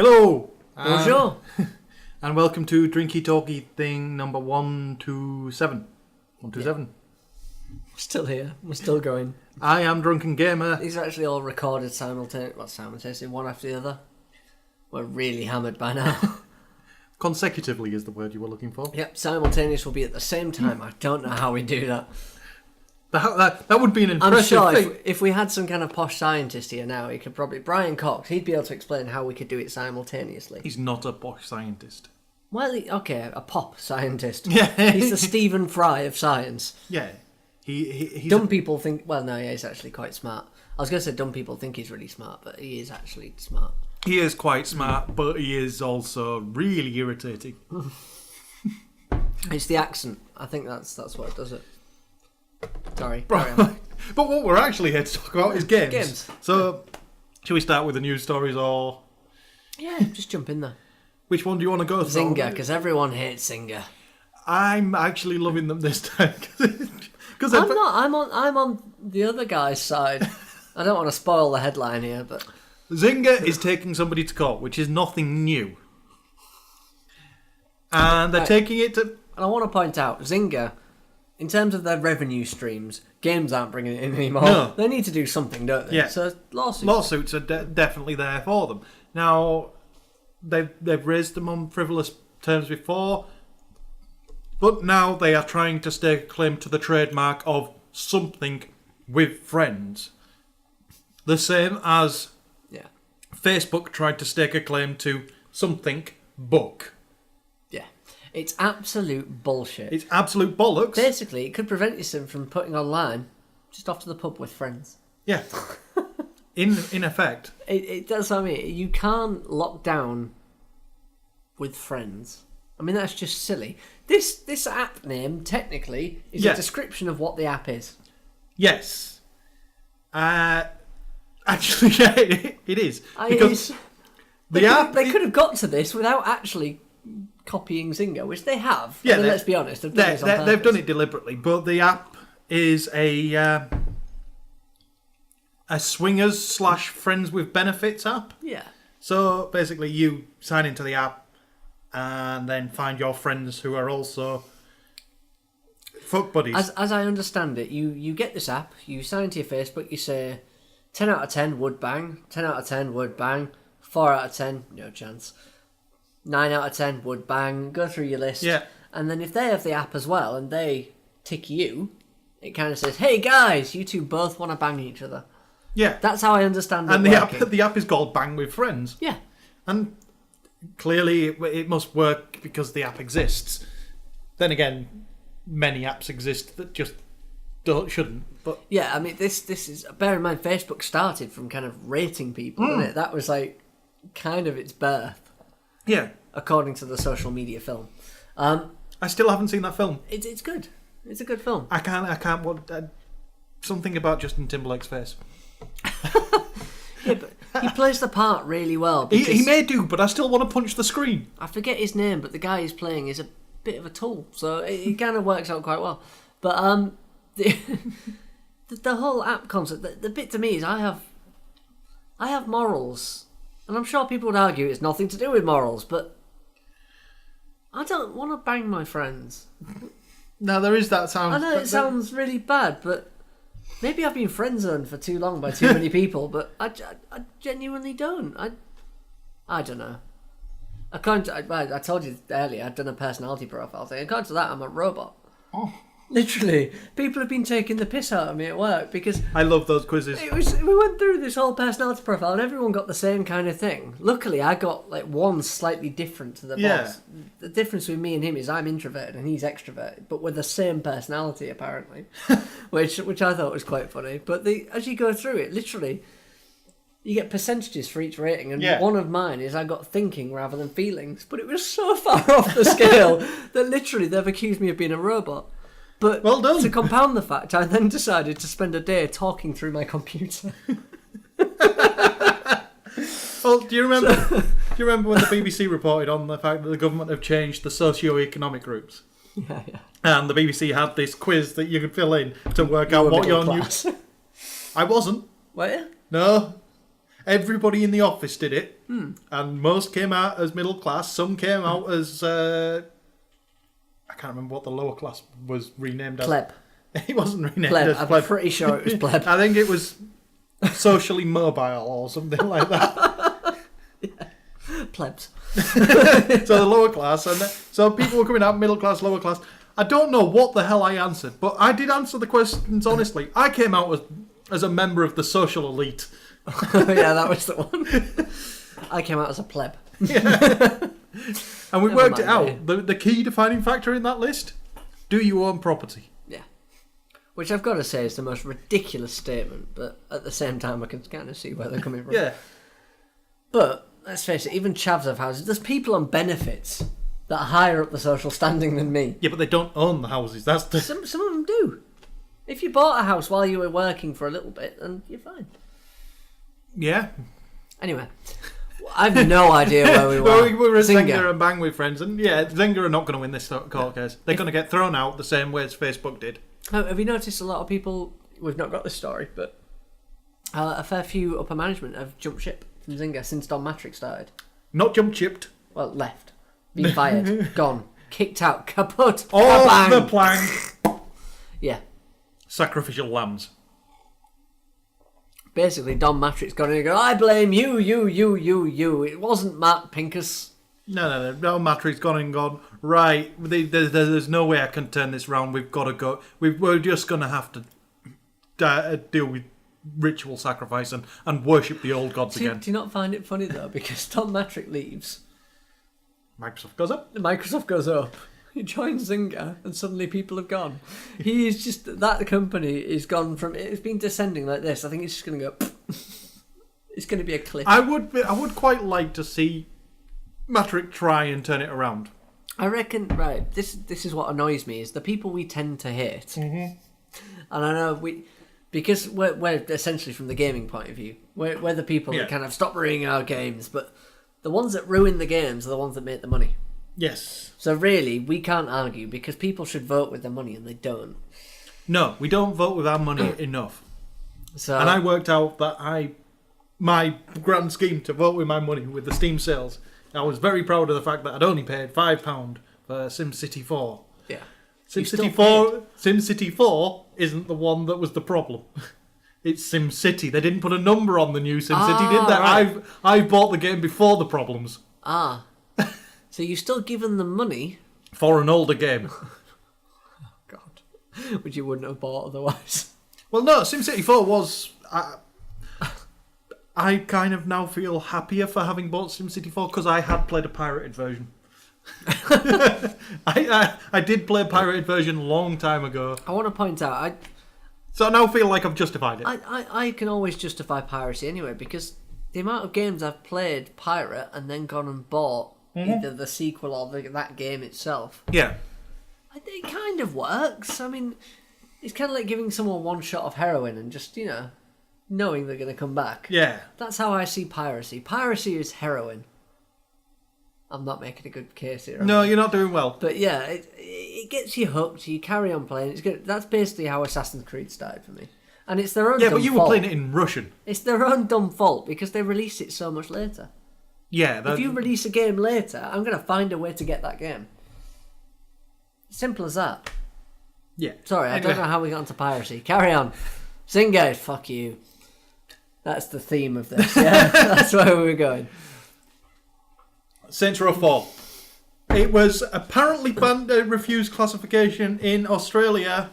Hello! Bonjour! And welcome to Drinky Talky Thing number 127. 127. We're still here. We're still going. I am DrunkenGamer. These are actually all recorded simultaneously, one after the other. We're really hammered by now. Consecutively is the word you were looking for. Yep, simultaneous will be at the same time. I don't know how we do that. That would be an impressive I'm sure thing. if we had some kind of posh scientist here now, he could probably... Brian Cox, he'd be able to explain how we could do it simultaneously. He's not a posh scientist. Well, okay, a pop scientist. Yeah. He's the Stephen Fry of science. Yeah. He's Dumb people think... Well, no, yeah, he's actually quite smart. I was going to say dumb people think he's really smart, but he is actually smart. He is quite smart, but he is also really irritating. It's the accent. I think that's what does it. Sorry. But what we're actually here to talk about is games. So, shall we start with the news stories or... Yeah, just jump in there. Which one do you want to go for? Zynga, because everyone hates Zynga. I'm actually loving them this time. Cause I'm not. I'm on the other guy's side. I don't want to spoil the headline here, but... Zynga is taking somebody to court, which is nothing new. And they're taking it to... And I want to point out, Zynga... In terms of their revenue streams, games aren't bringing it in anymore. No. They need to do something, don't they? Yeah. So lawsuits. Lawsuits are definitely there for them. Now, they've raised them on frivolous terms before, but now they are trying to stake claim to the trademark of something with friends. The same as Facebook tried to stake a claim to something book. It's absolute bullshit. It's absolute bollocks. Basically, it could prevent you from putting online just off to the pub with friends. Yeah. In effect. It does what I mean. You can't lock down with friends. I mean, that's just silly. This app name, technically, is a description of what the app is. Yes. Actually, yeah, it is. Because they could have got to this without actually... copying Zynga, which they have. Yeah, I mean, let's be honest. They've done it deliberately, but the app is a swingers / friends with benefits app. Yeah. So basically, you sign into the app and then find your friends who are also FuckBuddies. As I understand it, you get this app, you sign into your Facebook, you say 10 out of 10 would bang, 10 out of 10 would bang, 4 out of 10 no chance. 9 out of 10 would bang, go through your list. Yeah. And then if they have the app as well and they tick you, it kind of says, hey guys, you two both want to bang each other. Yeah. That's how I understand it. And the app is called Bang with Friends. Yeah. And clearly it must work because the app exists. Then again, many apps exist that just shouldn't. But yeah, I mean, this is... Bear in mind, Facebook started from kind of rating people, didn't it? That was like kind of its birth. Yeah. According to the social media film. I still haven't seen that film. It's good. It's a good film. I can't want something about Justin Timberlake's face. Yeah, but he plays the part really well. He may do, but I still want to punch the screen. I forget his name, but the guy he's playing is a bit of a tool, so it kind of works out quite well. But the whole app concept, the bit to me is I have morals. And I'm sure people would argue it's nothing to do with morals, but I don't want to bang my friends. Now, there is that sound. I know it sounds really bad, but maybe I've been friend-zoned for too long by too many people, but I genuinely don't. I don't know. I told you earlier, I'd done a personality profile thing. According to that, I'm a robot. Oh. Literally, people have been taking the piss out of me at work because... I love those quizzes. We went through this whole personality profile and everyone got the same kind of thing. Luckily, I got like one slightly different to the boss. The difference with me and him is I'm introverted and he's extroverted, but with the same personality apparently, which I thought was quite funny. But as you go through it, literally, you get percentages for each rating, and one of mine is I got thinking rather than feelings, but it was so far off the scale that literally they've accused me of being a robot. But well done. To compound the fact, I then decided to spend a day talking through my computer. Well, do you remember when the BBC reported on the fact that the government have changed the socio-economic groups? Yeah. And the BBC had this quiz that you could fill in to work out what your new... I wasn't. Were you? No. Everybody in the office did it, and most came out as middle class. Some came out as I can't remember what the lower class was renamed as. Pleb. It wasn't renamed Pleb. as I'm pleb. pretty sure it was pleb. I think it was socially mobile or something like that. Plebs. So the lower class, and so people were coming out middle class, lower class. I don't know what the hell I answered, but I did answer the questions honestly. I came out as a member of the social elite. Yeah, that was the one. I came out as a pleb. Yeah. And we Never worked it mind, out. The key defining factor in that list: do you own property? Yeah. Which I've got to say is the most ridiculous statement, but at the same time I can kind of see where they're coming from. Yeah. But let's face it, even chavs have houses. There's people on benefits that are higher up the social standing than me. Yeah, but they don't own the houses. That's the... Some of them do. If you bought a house while you were working for a little bit, then you're fine. Yeah. Anyway, I've no idea where we were. Well, we were at Zynga. Zynga and Bang with friends, and yeah, Zynga are not going to win this court case. They're going to get thrown out the same way as Facebook did. Oh, have you noticed a lot of people, we've not got this story, but a fair few upper management have jumped ship from Zynga since Don Matrix started. Not jump chipped. Well, left. Been fired. Gone. Kicked out. Kaput. Off Kabang. the plank. Yeah. Sacrificial lambs. Basically, Don Matrix got in and go, I blame you. It wasn't Matt Pincus. No, Matrix gone and gone. Right, there's no way I can turn this round. We've got to go. We're just going to have to deal with ritual sacrifice and worship the old gods again. Do you not find it funny, though? Because Don Matrix leaves. Microsoft goes up. Microsoft goes up. He joins Zynga, and suddenly people have gone. He is just... That company is gone from... It's been descending like this. I think it's just going to go... It's going to be a cliff. I would quite like to see Matrix try and turn it around. I reckon, right, this is what annoys me, is the people we tend to hate. Mm-hmm. And I know because we're essentially from the gaming point of view, we're the people that kind of stop ruining our games, but the ones that ruin the games are the ones that make the money. Yes. So really, we can't argue, because people should vote with their money, and they don't. No, we don't vote with our money enough. So, and I worked out that my grand scheme to vote with my money with the Steam sales, I was very proud of the fact that I'd only paid £5 for SimCity 4. Yeah. SimCity 4 isn't the one that was the problem. It's SimCity. They didn't put a number on the new SimCity, did they? Right. I bought the game before the problems. So you still given them money for an older game. Oh, God. Which you wouldn't have bought otherwise. Well, no, SimCity 4 was... I kind of now feel happier for having bought SimCity 4 because I had played a pirated version. I did play a pirated version a long time ago. I want to point out, so I now feel like I've justified it. I can always justify piracy anyway, because the amount of games I've played pirate and then gone and bought either the sequel or that game itself. Yeah. It kind of works. I mean, it's kind of like giving someone one shot of heroin and just, knowing they're going to come back. Yeah. That's how I see piracy. Piracy is heroin. I'm not making a good case here. No, you're not doing well. But yeah, it gets you hooked. You carry on playing. It's good. That's basically how Assassin's Creed started for me. And it's their own dumb but you fault. were playing it in Russian. It's their own dumb fault because they release it so much later. Yeah. If you release a game later, I'm going to find a way to get that game. Simple as that. Yeah. Sorry, I don't know how we got onto piracy. Carry on. Zynga, fuck you. That's the theme of this, yeah? That's where we were going. Saints Row 4. It was apparently banned, refused classification in Australia.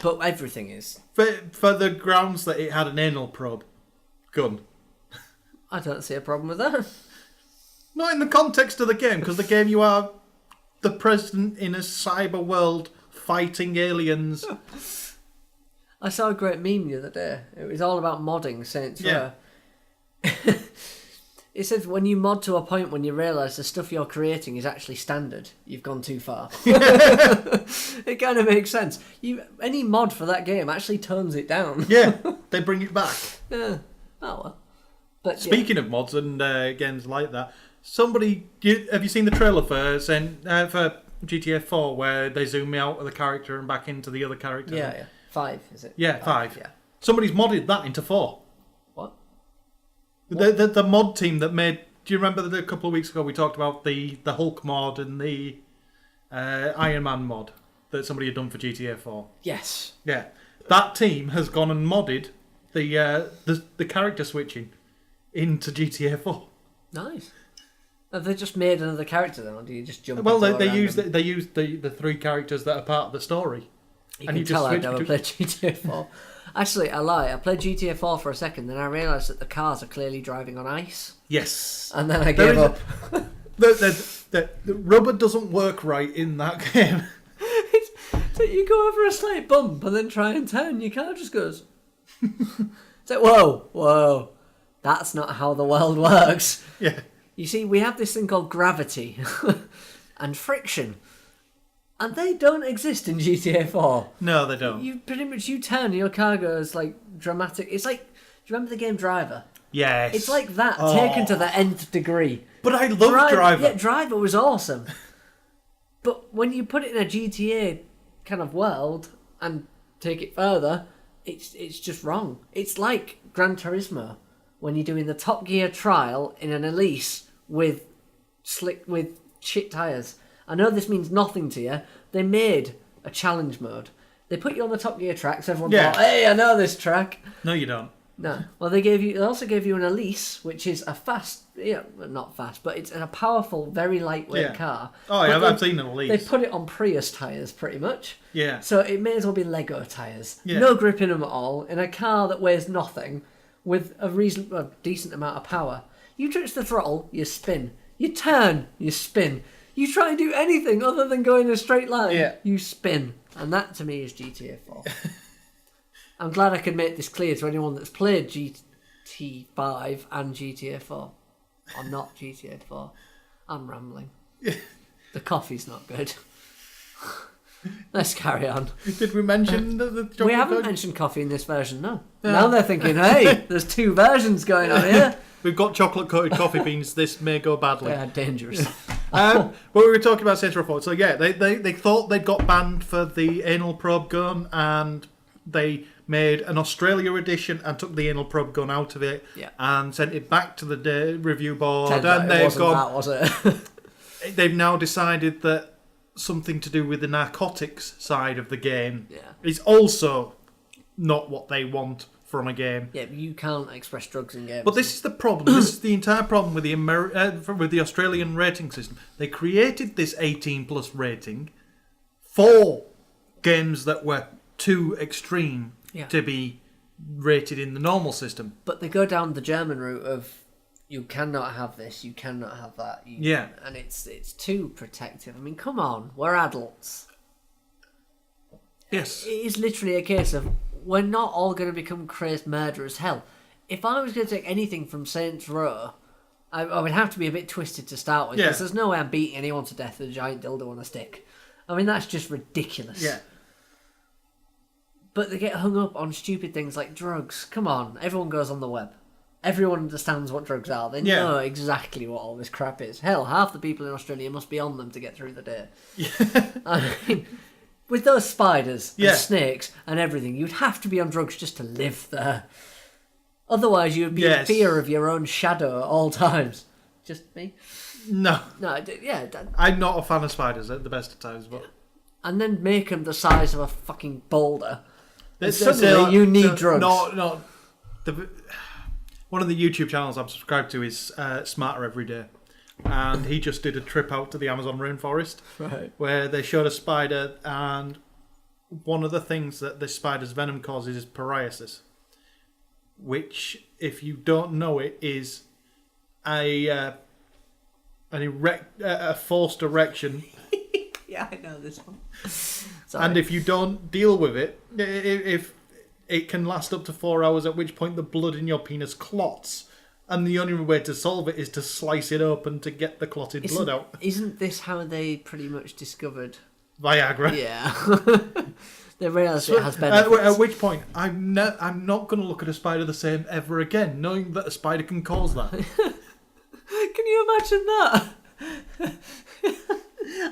But everything is. For the grounds that it had an anal probe gun. I don't see a problem with that. Not in the context of the game, because the game you are the president in a cyber world fighting aliens. I saw a great meme the other day. It was all about modding Saints Row. It said when you mod to a point when you realise the stuff you're creating is actually standard, you've gone too far. It kind of makes sense. Any mod for that game actually tones it down. Yeah, they bring it back. Yeah. Oh well. But speaking of mods and games like that, have you seen the trailer for GTA 4 where they zoom me out of the character and back into the other character? Yeah. 5, is it? Yeah, 5. Yeah. Somebody's modded that into 4. What? The mod team that made... Do you remember that a couple of weeks ago we talked about the Hulk mod and the Iron Man mod that somebody had done for GTA 4? Yes. Yeah. That team has gone and modded the character switching into GTA 4. Nice. Have they just made another character then, or do you just jump? Well, into they use the three characters that are part of the story. You can tell I've never played GTA 4. Actually, I lie. I played GTA 4 for a second, then I realised that the cars are clearly driving on ice. Yes. And then I gave up. The rubber doesn't work right in that game. So you go over a slight bump and then try and turn, your car just goes. It's like, whoa. That's not how the world works. Yeah. You see, we have this thing called gravity and friction. And they don't exist in GTA 4. No, they don't. You pretty much, you turn and your car goes like dramatic. It's like, do you remember the game Driver? Yes. It's like that, taken to the nth degree. But I love Driver. Yeah, Driver was awesome. But when you put it in a GTA kind of world and take it further, it's just wrong. It's like Gran Turismo when you're doing the Top Gear trial in an Elise with shit tyres. I know this means nothing to you. They made a challenge mode. They put you on the Top Gear track, so everyone thought, hey, I know this track. No, you don't. No. Well, they also gave you an Elise, which is a fast, not fast, but it's a powerful, very lightweight car. Oh, yeah, I've seen an Elise. They put it on Prius tyres, pretty much. Yeah. So it may as well be Lego tyres. Yeah. No grip in them at all, in a car that weighs nothing, with a decent amount of power. You touch the throttle, you spin. You turn, you spin. You try and do anything other than go in a straight line, you spin. And that, to me, is GTA 4. I'm glad I can make this clear to anyone that's played GT 5 and GTA 4. Or not GTA 4. I'm rambling. The coffee's not good. Let's carry on. Did we mention the chocolate? We haven't mentioned coffee in this version, no. Now they're thinking, hey, there's two versions going on here. We've got chocolate-coated coffee beans. This may go badly. They are dangerous. Well, we were talking about Saints Row 4. So, yeah, they thought they'd got banned for the anal probe gun, and they made an Australia edition and took the anal probe gun out of it and sent it back to the review board. And they've gone. Was it? They've now decided that something to do with the narcotics side of the game is also not what they want from a game. Yeah, but you can't express drugs in games. But this is the problem. This is the entire problem with the Australian rating system. They created this 18+ rating for games that were too extreme to be rated in the normal system. But they go down the German route of you cannot have this, you cannot have that. And it's too protective. I mean, come on, we're adults. Yes. It is literally a case of we're not all going to become crazed murderers. Hell, if I was going to take anything from Saints Row, I would have to be a bit twisted to start with, because there's no way I'm beating anyone to death with a giant dildo on a stick. I mean, that's just ridiculous. Yeah. But they get hung up on stupid things like drugs. Come on, everyone goes on the web. Everyone understands what drugs are. They know exactly what all this crap is. Hell, half the people in Australia must be on them to get through the day. I mean, with those spiders and snakes and everything, you'd have to be on drugs just to live there. Otherwise, you'd be in fear of your own shadow at all times. Just me? No. Yeah. I'm not a fan of spiders at the best of times, but... And then make them the size of a fucking boulder. Suddenly, you need drugs. No. One of the YouTube channels I'm subscribed to is Smarter Every Day. And he just did a trip out to the Amazon rainforest. Right. Where they showed a spider, and one of the things that this spider's venom causes is psoriasis. Which, if you don't know it, is a forced erection. Yeah, I know this one. And if you don't deal with it, if it can last up to 4 hours, at which point the blood in your penis clots. And the only way to solve it is to slice it open to get the clotted blood out. Isn't this how they pretty much discovered Viagra? Yeah. They realised it has benefits. At which point, I'm not going to look at a spider the same ever again, knowing that a spider can cause that. Can you imagine that?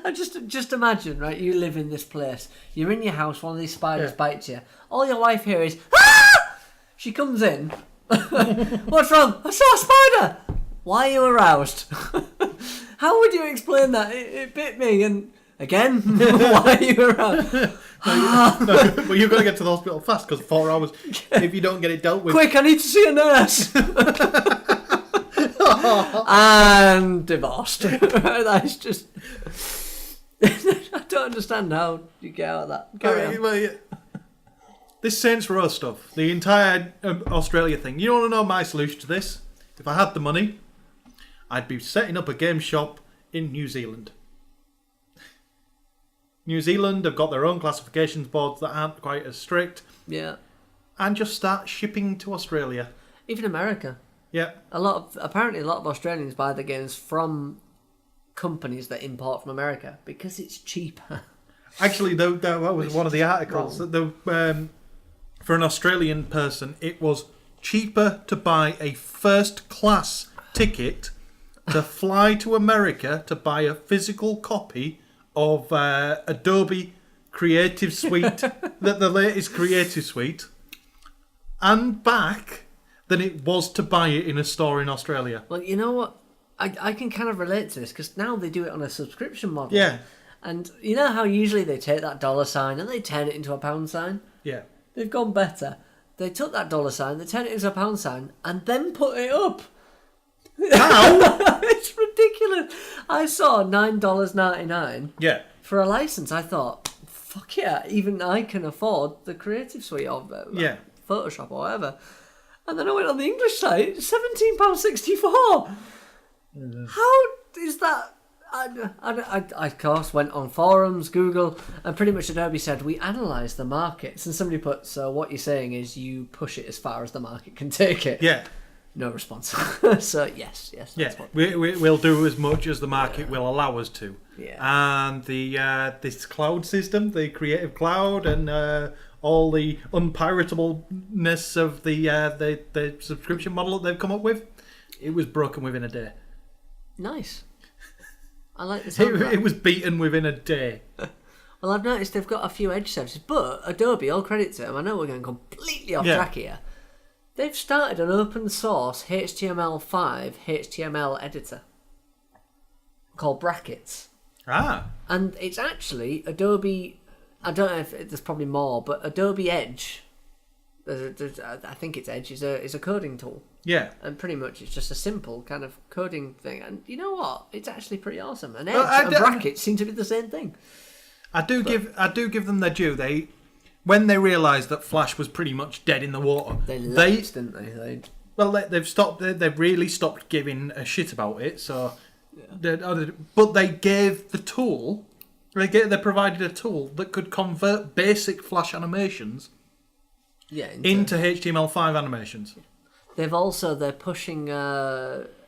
I just imagine, right? You live in this place. You're in your house. One of these spiders bites you. All your wife hears is, "Ah!" She comes in. What's wrong? I saw a spider. Why are you aroused? How would you explain that? It bit me, and again, why are you aroused? But you've got to get to the hospital fast because 4 hours. If you don't get it dealt with, Quick! I need to see a nurse. And divorced. That's just. I don't understand how you get out of that. Carry on. well, yeah. This Saints Row stuff, the entire Australia thing. You want to know my solution to this? If I had the money, I'd be setting up a game shop in New Zealand. New Zealand have got their own classifications boards that aren't quite as strict. Yeah. And just start shipping to Australia. Even America. Yeah. Apparently a lot of Australians buy the games from companies that import from America because it's cheaper. Actually, that was one of the articles. For an Australian person, it was cheaper to buy a first class ticket to fly to America to buy a physical copy of Adobe Creative Suite, the latest Creative Suite, and back than it was to buy it in a store in Australia. Well, you know what? I can kind of relate to this because now they do it on a subscription model. Yeah. And you know how usually they take that $sign and they turn it into a pound sign? Yeah. They've gone better. They took that $sign, they turned it into a pound sign, and then put it up. How? It's ridiculous. I saw $9.99 for a license. I thought, fuck yeah, even I can afford the Creative Suite of Photoshop or whatever. And then I went on the English site, £17.64. How is that? I of course went on forums, Google, and pretty much Adobe said we analysed the markets, and somebody put, so what you're saying is you push it as far as the market can take it. Yeah. No response. So yes. That's what we'll do as much as the market will allow us to. Yeah. And the this cloud system, the Creative Cloud, and all the unpiratableness of the subscription model that they've come up with, it was broken within a day. Nice. I like this. It was beaten within a day. Well, I've noticed they've got a few edge services, but Adobe, all credit to them, I know we're going completely off track here. They've started an open source HTML5 HTML editor called Brackets. Ah. And it's actually Adobe, I don't know if there's probably more, but Adobe Edge, I think it's Edge, is a coding tool. Yeah. And pretty much it's just a simple kind of coding thing. And you know what? It's actually pretty awesome. And Edge and Brackets seem to be the same thing. I do give them their due. When they realised that Flash was pretty much dead in the water, they left, didn't they? They've really stopped giving a shit about it. So, but they gave the tool. They provided a tool that could convert basic Flash animations into HTML5 animations. They're pushing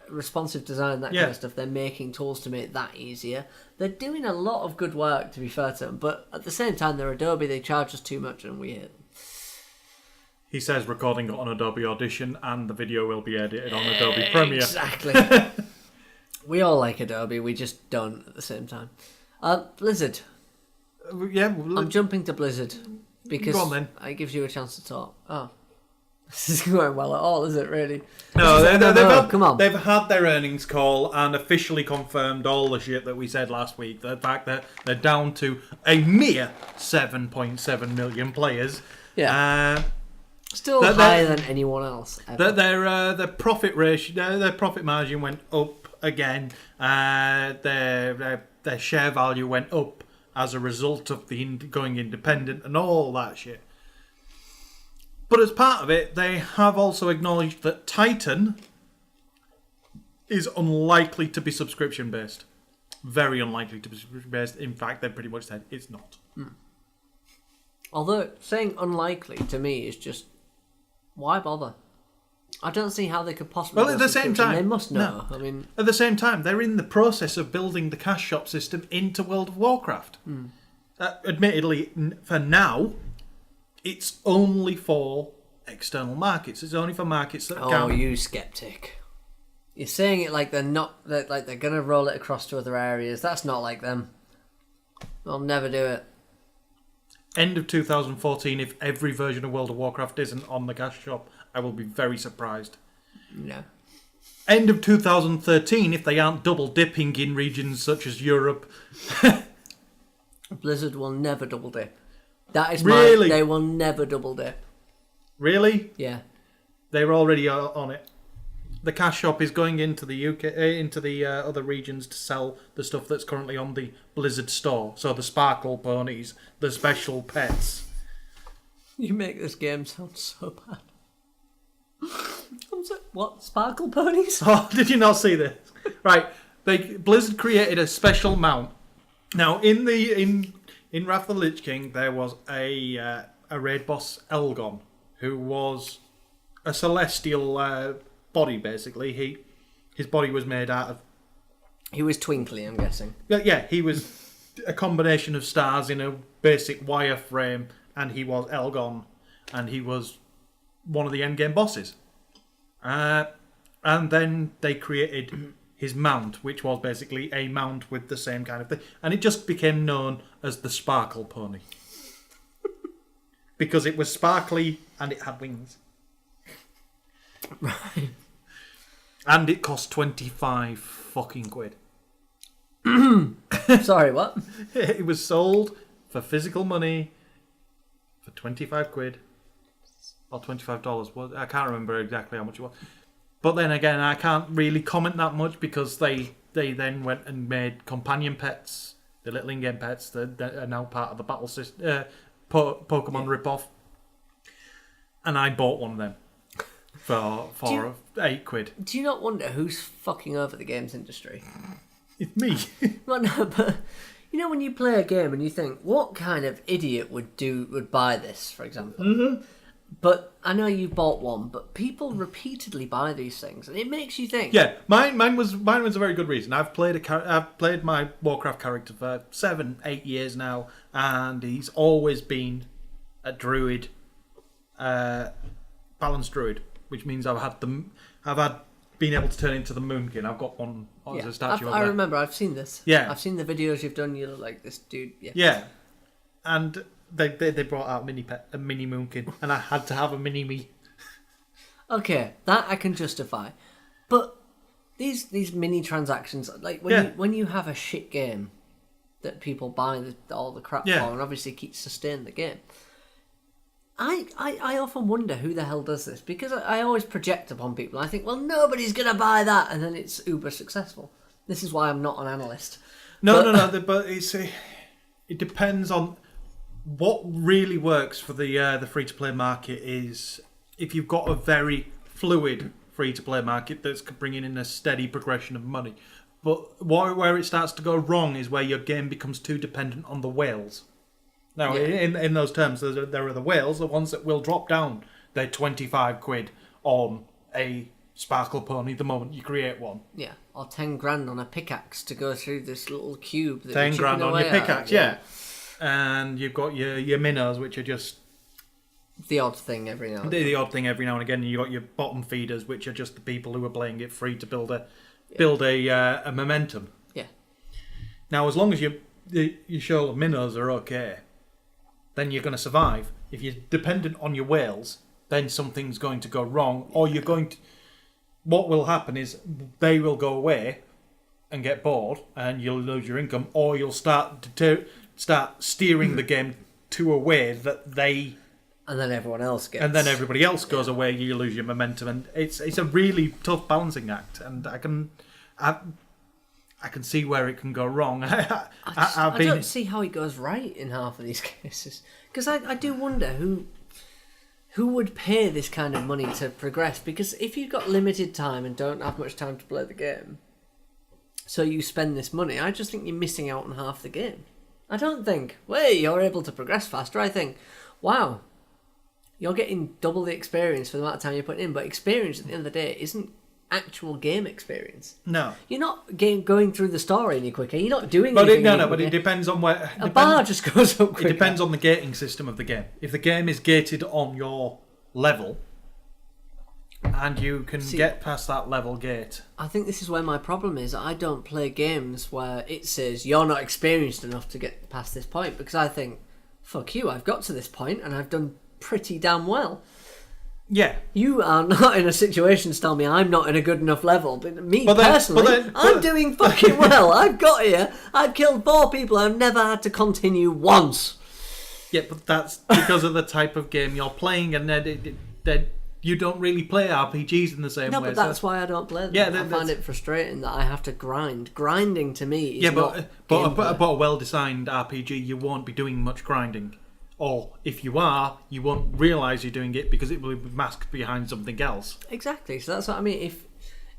responsive design, that kind of stuff. They're making tools to make that easier. They're doing a lot of good work, to be fair to them, but at the same time, they're Adobe. They charge us too much, and we hate them. He says recording on Adobe Audition, and the video will be edited on Adobe Premiere. Exactly. We all like Adobe. We just don't at the same time. Blizzard. I'm jumping to Blizzard because go on, then. It gives you a chance to talk. Oh. This isn't going well at all, is it, really? No, come on. They've had their earnings call and officially confirmed all the shit that we said last week. The fact that they're down to a mere 7.7 million players. Yeah. Still higher than anyone else. Their profit ratio, their profit margin went up again. Their share value went up as a result of the going independent and all that shit. But as part of it, they have also acknowledged that Titan is unlikely to be subscription-based. Very unlikely to be subscription-based. In fact, they've pretty much said it's not. Although, saying unlikely to me is just, why bother? I don't see how they could possibly... Well, at the same time... They must know. No. I mean, at the same time, they're in the process of building the cash shop system into World of Warcraft. Admittedly, for now... It's only for external markets. It's only for markets that count. Oh, you skeptic! You're saying it like they're not. Like they're gonna roll it across to other areas. That's not like them. They'll never do it. End of 2014. If every version of World of Warcraft isn't on the cash shop, I will be very surprised. No. End of 2013, if they aren't double dipping in regions such as Europe. Blizzard will never double dip. That is Really? They will never double dip. Really? Yeah. They're already on it. The cash shop is going into the UK, into the other regions to sell the stuff that's currently on the Blizzard store. So the sparkle ponies, the special pets. You make this game sound so bad. What? Sparkle ponies? Oh, did you not see this? Right, Blizzard created a special mount. Now, in Wrath of the Lich King, there was a raid boss, Elgon, who was a celestial body, basically. His body was made out of... He was twinkly, I'm guessing. Yeah, he was a combination of stars in a basic wireframe, and he was Elgon, and he was one of the endgame bosses. And then they created his mount, which was basically a mount with the same kind of thing. And it just became known as the Sparkle Pony. Because it was sparkly and it had wings. Right. And it cost 25 fucking quid. Sorry, what? It was sold for physical money for 25 quid. Or $25. I can't remember exactly how much it was. But then again, I can't really comment that much because they then went and made companion pets, the little in-game pets that are now part of the battle system, Pokemon rip-off. And I bought one of them for 8 quid. Do you not wonder who's fucking over the games industry? It's me. Well, no, but you know when you play a game and you think, what kind of idiot would buy this, for example? Mm-hmm. But I know you bought one, but people repeatedly buy these things, and it makes you think. Yeah, mine was a very good reason. I've played my Warcraft character for 7-8 years now, and he's always been a druid, balanced druid, which means I've been able to turn into the Moonkin. I've got one as a statue. I remember. I've seen this. Yeah, I've seen the videos you've done. You look like this dude. Yeah. Yeah, and they brought out a mini Moonkin, and I had to have a mini me. Okay, that I can justify, but these mini transactions, like when you have a shit game that people buy all the crap for, and obviously keep sustain the game. I often wonder who the hell does this, because I always project upon people. I think, well, nobody's gonna buy that, and then it's uber successful. This is why I'm not an analyst. No, but it depends on. What really works for the free-to-play market is if you've got a very fluid free-to-play market that's bringing in a steady progression of money. But where it starts to go wrong is where your game becomes too dependent on the whales. Now, in those terms, there are the whales, the ones that will drop down their 25 quid on a Sparkle Pony the moment you create one. Yeah, or 10 grand on a pickaxe to go through this little cube. 10 grand on your pickaxe, yeah. And you've got your minnows, which are just the odd thing every now and again. The odd thing every now and again. And you've got your bottom feeders, which are just the people who are playing it free to build a momentum. Yeah. Now, as long as your shoal of minnows are okay, then you're going to survive. If you're dependent on your whales, then something's going to go wrong, or you're going to. What will happen is they will go away and get bored, and you'll lose your income, or you'll start steering the game to a way that they... And then everyone else gets... And then everybody else goes away, you lose your momentum, and it's a really tough balancing act, and I can see where it can go wrong. I don't see how it goes right in half of these cases, because I do wonder who would pay this kind of money to progress, because if you've got limited time and don't have much time to play the game, so you spend this money, I just think you're missing out on half the game. I don't think, you're able to progress faster. I think, wow, you're getting double the experience for the amount of time you're putting in. But experience at the end of the day isn't actual game experience. No. You're not going through the story any quicker. You're not doing anything. But it depends on where... A bar just goes up quicker. It depends on the gating system of the game. If the game is gated on your level... And you can get past that level gate. I think this is where my problem is. I don't play games where it says you're not experienced enough to get past this point, because I think, fuck you, I've got to this point and I've done pretty damn well. Yeah. You are not in a situation to tell me I'm not in a good enough level. But personally, I'm doing fucking well. I've got here. I've killed 4 people. I've never had to continue once. Yeah, but that's because of the type of game you're playing, and then you don't really play RPGs in the same way. No, but that's why I don't play them. Yeah, I find it frustrating that I have to grind. Grinding to me is but a well-designed RPG, you won't be doing much grinding. Or if you are, you won't realise you're doing it because it will be masked behind something else. Exactly. So that's what I mean. If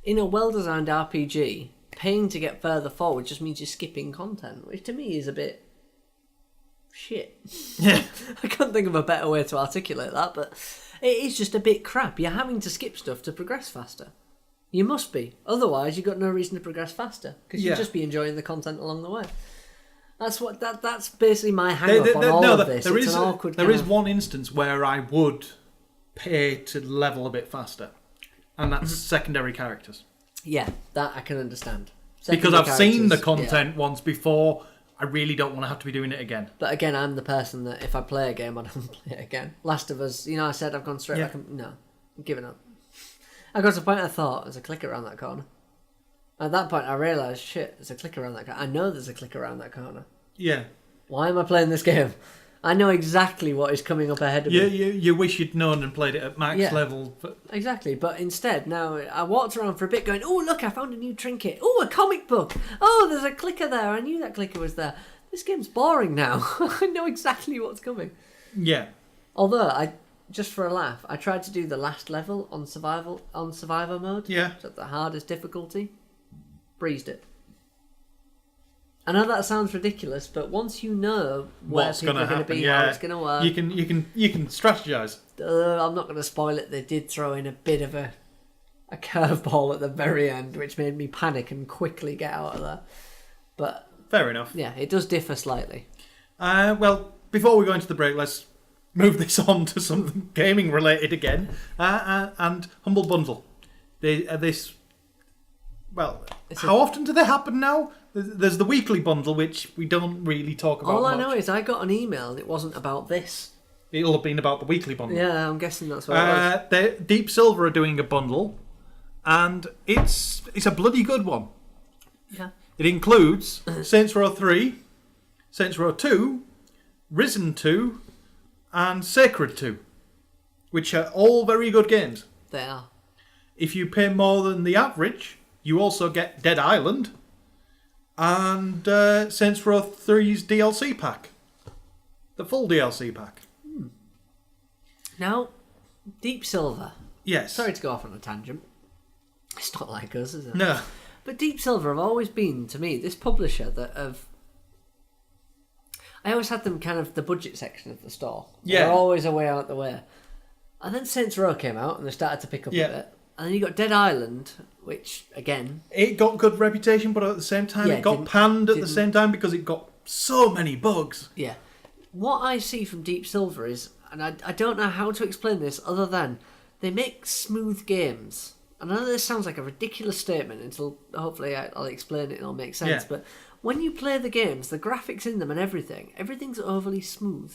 in a well-designed RPG, paying to get further forward just means you're skipping content, which to me is a bit shit. Yeah. I can't think of a better way to articulate that, but it is just a bit crap. You're having to skip stuff to progress faster. You must be. Otherwise, you've got no reason to progress faster because you'll just be enjoying the content along the way. That's basically my hang-up on all of this. There is one instance where I would pay to level a bit faster, and that's secondary characters. Yeah, that I can understand. Because I've seen the content once before, I really don't want to have to be doing it again. But again, I'm the person that if I play a game, I don't play it again. Last of Us, I said I've gone straight back. No, I'm giving up. I got to the point I thought, there's a clicker around that corner. At that point, I realised, shit, there's a clicker around that corner. I know there's a clicker around that corner. Yeah. Why am I playing this game? I know exactly what is coming up ahead of me. You wish you'd known and played it at max level. But... Exactly, but instead, now I walked around for a bit going, oh, look, I found a new trinket. Oh, a comic book. Oh, there's a clicker there. I knew that clicker was there. This game's boring now. I know exactly what's coming. Yeah. Although, just for a laugh, I tried to do the last level on survivor mode. Yeah. At the hardest difficulty. Breezed it. I know that sounds ridiculous, but once you know where people are going to be, how it's going to work, you can strategize. I'm not going to spoil it. They did throw in a bit of a curveball at the very end, which made me panic and quickly get out of there. But fair enough. Yeah, it does differ slightly. Well, before we go into the break, let's move this on to something gaming related again. And Humble Bundle. How often do they happen now? There's the weekly bundle, which we don't really talk about. All I much. know is I got an email and it wasn't about this. It'll have been about the weekly bundle. Yeah, I'm guessing that's what it was. Deep Silver are doing a bundle, and it's a bloody good one. Yeah. It includes Saints Row 3, Saints Row 2, Risen 2, and Sacred 2, which are all very good games. They are. If you pay more than the average, you also get Dead Island and Saints Row 3's DLC pack. The full DLC pack. Now, Deep Silver. Yes. Sorry to go off on a tangent. It's not like us, is it? No. But Deep Silver have always been, to me, this publisher that have... I always had them kind of the budget section of the store. Yeah. They're always a way out the way. And then Saints Row came out and they started to pick up a bit. And then you got Dead Island, which, again... It got good reputation, but at the same time, it got panned at the same time because it got so many bugs. Yeah. What I see from Deep Silver is, and I don't know how to explain this other than, they make smooth games. And I know this sounds like a ridiculous statement until hopefully I'll explain it and it'll make sense, but when you play the games, the graphics in them and everything's overly smooth.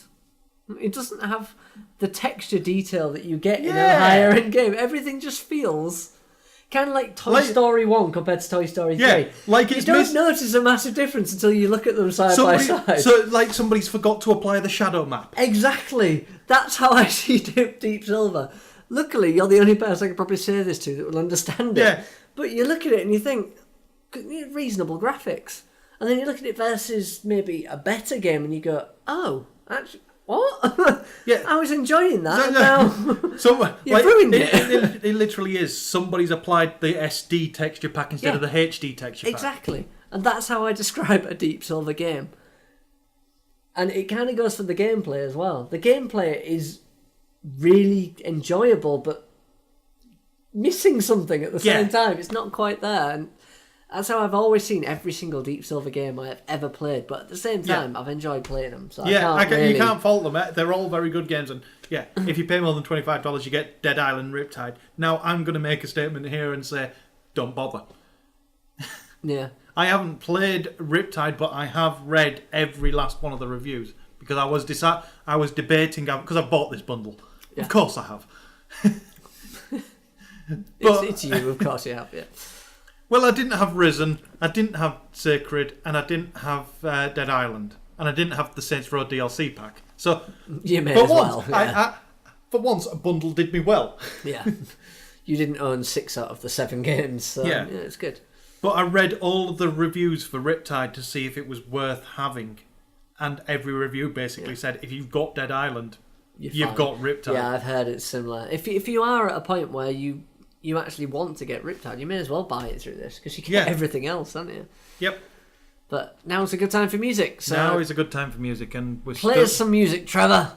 It doesn't have the texture detail that you get in a higher end game. Everything just feels kind of like Toy Story 1 compared to Toy Story 3. Yeah, like you don't notice a massive difference until you look at them side by side. So, like somebody's forgot to apply the shadow map. Exactly. That's how I see Deep Silver. Luckily, you're the only person I can probably say this to that will understand it. Yeah. But you look at it and you think, reasonable graphics. And then you look at it versus maybe a better game and you go, oh, actually... What? Yeah, I was enjoying that. Now you've ruined it. It literally is. Somebody's applied the SD texture pack instead of the HD texture pack. Exactly, and that's how I describe a Deep Silver game. And it kind of goes for the gameplay as well. The gameplay is really enjoyable, but missing something at the same time. It's not quite there, and that's how I've always seen every single Deep Silver game I have ever played. But at the same time, I've enjoyed playing them. So you can't fault them. They're all very good games. And if you pay more than $25, you get Dead Island Riptide. Now, I'm going to make a statement here and say, don't bother. Yeah. I haven't played Riptide, but I have read every last one of the reviews. Because I was debating, because I bought this bundle. Yeah. Of course I have. It's you, of course you have, yeah. Well, I didn't have Risen, I didn't have Sacred, and I didn't have Dead Island, and I didn't have the Saints Row DLC pack. So, you may as well. For once, a bundle did me well. Yeah. You didn't own 6 out of the 7 games, so yeah, it's good. But I read all of the reviews for Riptide to see if it was worth having. And every review basically said, if you've got Dead Island, you've got Riptide. Yeah, I've heard it's similar. If you are at a point where you actually want to get Riptide, you may as well buy it through this, because you get everything else, don't you? Yep. But now's a good time for music. So now is a good time for music, and we're play us some music, Trevor.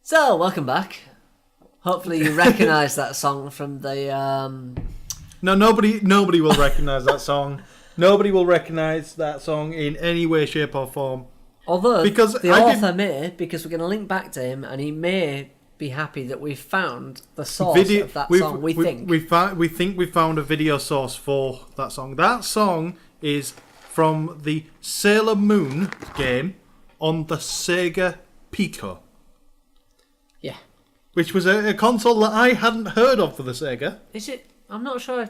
So, welcome back. Hopefully you recognise that song from the... No, nobody will recognise that song. Nobody will recognise that song in any way, shape or form. Although because the author may, because we're going to link back to him, and he may be happy that we've found the source of that song. We think we've found a video source for that song. That song is from the Sailor Moon game on the Sega Pico. Yeah. Which was a console that I hadn't heard of for the Sega. Is it? I'm not sure.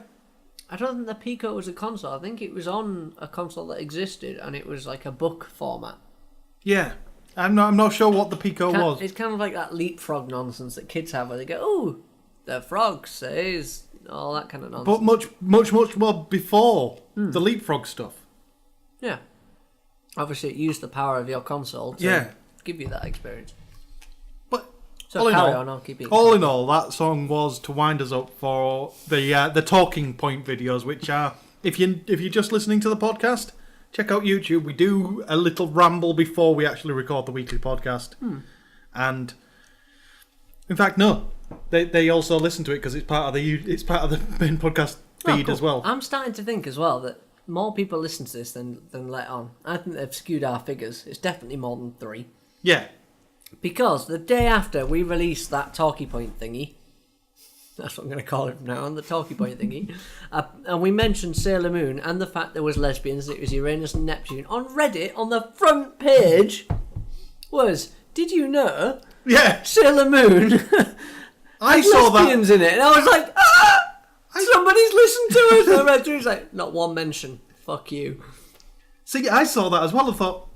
I don't think the Pico was a console. I think it was on a console that existed, and it was like a book format. Yeah. I'm not sure what the Pico was. It's kind of like that leapfrog nonsense that kids have where they go, oh, the frog says, all that kind of nonsense. But much more before the leapfrog stuff. Yeah. Obviously, it used the power of your console to give you that experience. But so carry on, I'll keep it. All in all, that song was to wind us up for the talking point videos, which are, if you're just listening to the podcast, check out YouTube. We do a little ramble before we actually record the weekly podcast. And in fact, no, they also listen to it because it's part of the main podcast feed as well. I'm starting to think as well that more people listen to this than let on. I think they've skewed our figures. It's definitely more than 3. Yeah. Because the day after we released that talkie point thingy, that's what I'm going to call it from now on, the talkie point thingy, and we mentioned Sailor Moon and the fact there was lesbians, it was Uranus and Neptune, on Reddit, on the front page, was, did you know? Yeah. Sailor Moon I saw lesbians in it. And I was like, somebody's listened to us. And I read through, it's like, not one mention. Fuck you. See, I saw that as well. I thought,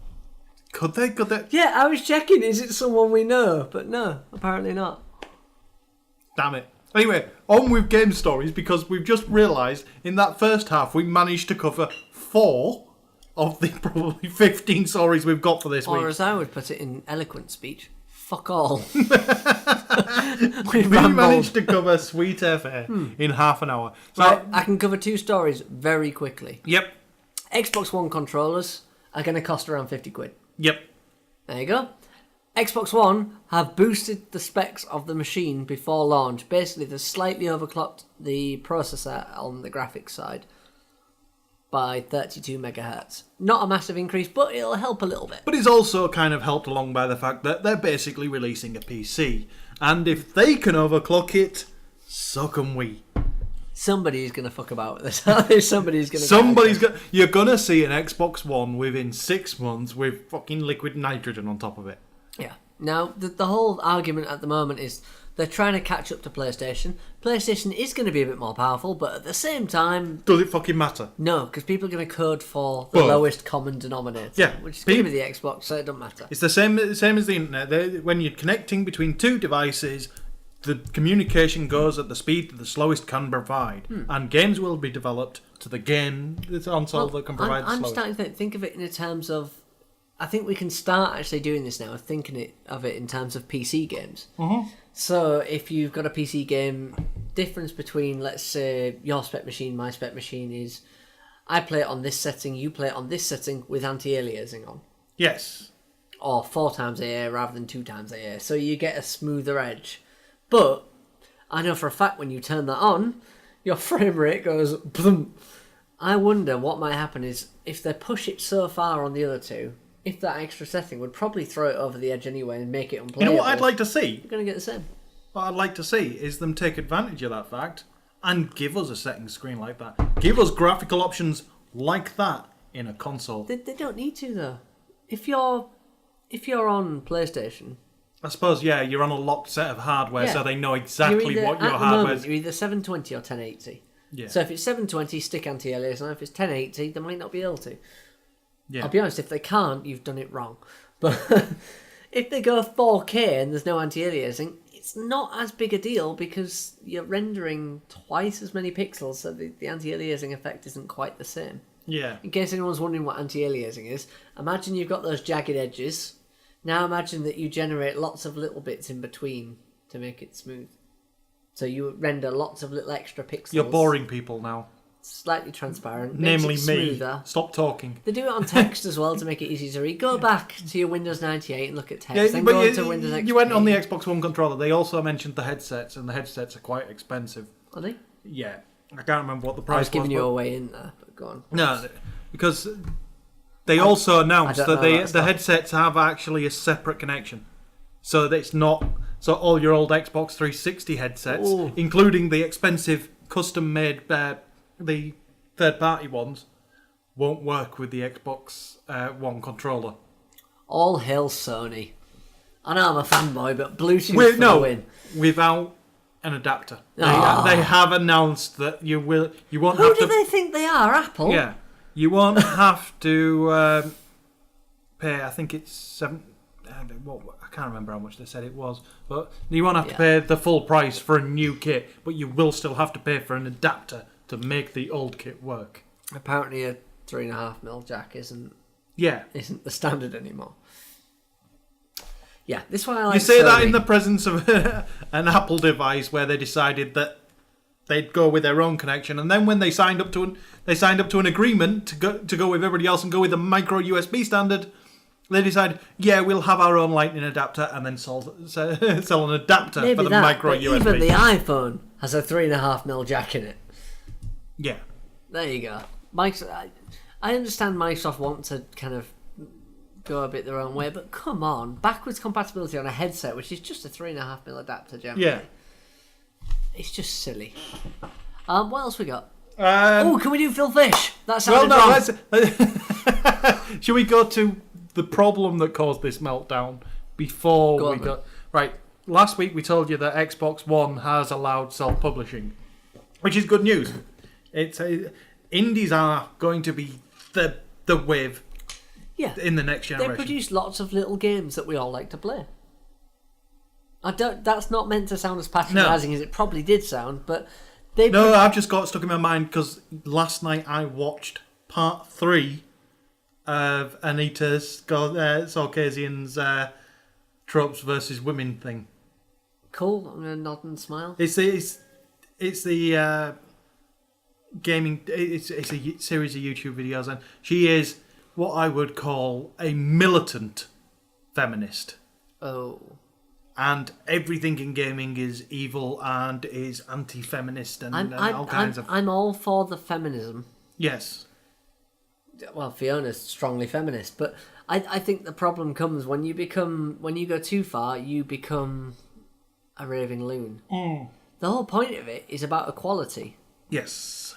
could they? Yeah, I was checking, is it someone we know? But no, apparently not. Damn it. Anyway, on with game stories, because we've just realised in that first half we managed to cover 4 of the probably 15 stories we've got for this week. Or as I would put it in eloquent speech, fuck all. we managed to cover Sweet FA in half an hour. So right, I can cover 2 stories very quickly. Yep. Xbox One controllers are going to cost around 50 quid. Yep. There you go. Xbox One have boosted the specs of the machine before launch. Basically, they've slightly overclocked the processor on the graphics side by 32 megahertz. Not a massive increase, but it'll help a little bit. But it's also kind of helped along by the fact that they're basically releasing a PC. And if they can overclock it, so can we. Somebody's going to fuck about with this. You're going to see an Xbox One within 6 months with fucking liquid nitrogen on top of it. Yeah. Now, the whole argument at the moment is they're trying to catch up to PlayStation. PlayStation is going to be a bit more powerful, but at the same time... Does it fucking matter? No, because people are going to code for the lowest common denominator. Yeah. Which is going to be the Xbox, so it doesn't matter. It's the same as the internet. When you're connecting between 2 devices, the communication goes at the speed that the slowest can provide. And games will be developed to the game console that can provide the slowest. I'm starting to think of it in terms of... I think we can start actually doing this now, thinking of it in terms of PC games. Mm-hmm. So if you've got a PC game, difference between, let's say, your spec machine, my spec machine is, I play it on this setting, you play it on this setting with anti-aliasing on. Yes. Or 4 times AA rather than 2 times AA. So you get a smoother edge. But I know for a fact when you turn that on, your frame rate goes boom. I wonder what might happen is if they push it so far on the other 2, if that extra setting would probably throw it over the edge anyway and make it unplayable. You know what I'd like to see? You're going to get the same. What I'd like to see is them take advantage of that fact and give us a setting screen like that. Give us graphical options like that in a console. They don't need to, though. If you're on PlayStation... I suppose, yeah, you're on a locked set of hardware, so they know exactly what your hardware is. You're either 720 or 1080. Yeah. So if it's 720, stick anti-aliasing. If it's 1080, they might not be able to. Yeah. I'll be honest, if they can't, you've done it wrong. But if they go 4K and there's no anti-aliasing, it's not as big a deal because you're rendering twice as many pixels, so the anti-aliasing effect isn't quite the same. Yeah. In case anyone's wondering what anti-aliasing is, imagine you've got those jagged edges. Now imagine that you generate lots of little bits in between to make it smooth. So you render lots of little extra pixels. You're boring people now. slightly transparent, namely makes it smoother. me. Stop talking. They do it on text as well to make it easy to read. Go back to your Windows 98 and look at text. Then go to Windows XP. You went on the Xbox One controller. They also mentioned the headsets, and the headsets are quite expensive. Are they? Yeah. I can't remember what the price was. I was giving you a way in there, but go on. No, because they also announced that the headsets have actually a separate connection. So that it's not... So all your old Xbox 360 headsets, including the expensive custom-made, the third-party ones, won't work with the Xbox One controller. All hail Sony. I know I'm a fanboy, but Bluetooth for the win. Without an adapter. They have announced that you won't have to... Who do they think they are, Apple? Yeah. You won't have to pay, I think it's $7... I can't remember how much they said it was, but you won't have to pay the full price for a new kit, but you will still have to pay for an adapter to make the old kit work. Apparently a 3.5mm jack isn't the standard anymore. Yeah, this one I like. You say Sony. that in the presence of an Apple device where they decided that they'd go with their own connection, and then when they signed up to an agreement to go with everybody else and go with the micro USB standard, they decided, we'll have our own Lightning adapter, and then sell an adapter for the micro USB. Even the iPhone has a 3.5mm jack in it. Yeah. There you go. I understand Microsoft want to kind of go a bit their own way, but come on, backwards compatibility on a headset, which is just a 3.5mm adapter, generally. Yeah. It's just silly. What else we got? Can we do Phil Fish? That sounded wrong. Should we go to the problem that caused this meltdown before we got... Right, last week we told you that Xbox One has allowed self-publishing, which is good news. Indies are going to be the wave in the next generation. They produce lots of little games that we all like to play. That's not meant to sound as patronising as it probably did sound, but I've just got stuck in my mind because last night I watched part 3 of Anita Sarkeesian's tropes versus women thing. Cool. I'm gonna nod and smile. It's the gaming. It's a series of YouTube videos, and she is what I would call a militant feminist. Oh. And everything in gaming is evil and is anti-feminist and all kinds of... I'm all for the feminism. Yes. Well, Fiona's strongly feminist, but I think the problem comes when you go too far, you become a raving loon. The whole point of it is about equality. Yes.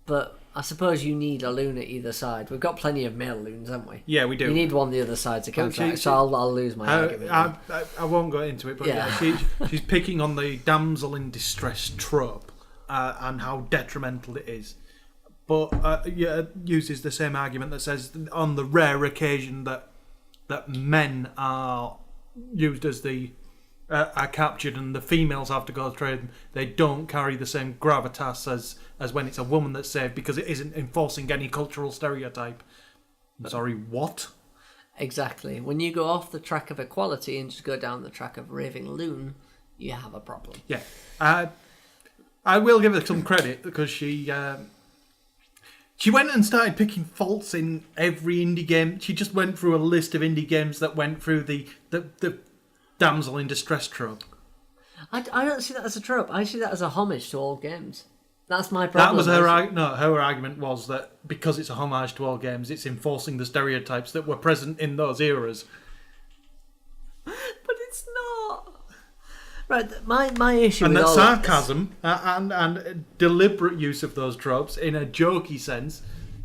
But I suppose you need a loon at either side. We've got plenty of male loons, haven't we? Yeah, we do. You need one the other side to counteract, so I'll lose my argument. I won't go into it, but she's picking on the damsel in distress trope and how detrimental it is. But uses the same argument that says on the rare occasion that men are used as are captured and the females have to go trade, they don't carry the same gravitas as when it's a woman that's saved because it isn't enforcing any cultural stereotype. Sorry, what? Exactly. When you go off the track of equality and just go down the track of raving loon, you have a problem. Yeah. I will give her some credit because she went and started picking faults in every indie game. She just went through a list of indie games that went through the damsel in distress trope. I don't see that as a trope. I see that as a homage to all games. That's my problem. That was her argument was that because it's a homage to all games, it's enforcing the stereotypes that were present in those eras. But it's not. Right, my issue and with that all sarcasm and deliberate use of those tropes in a jokey sense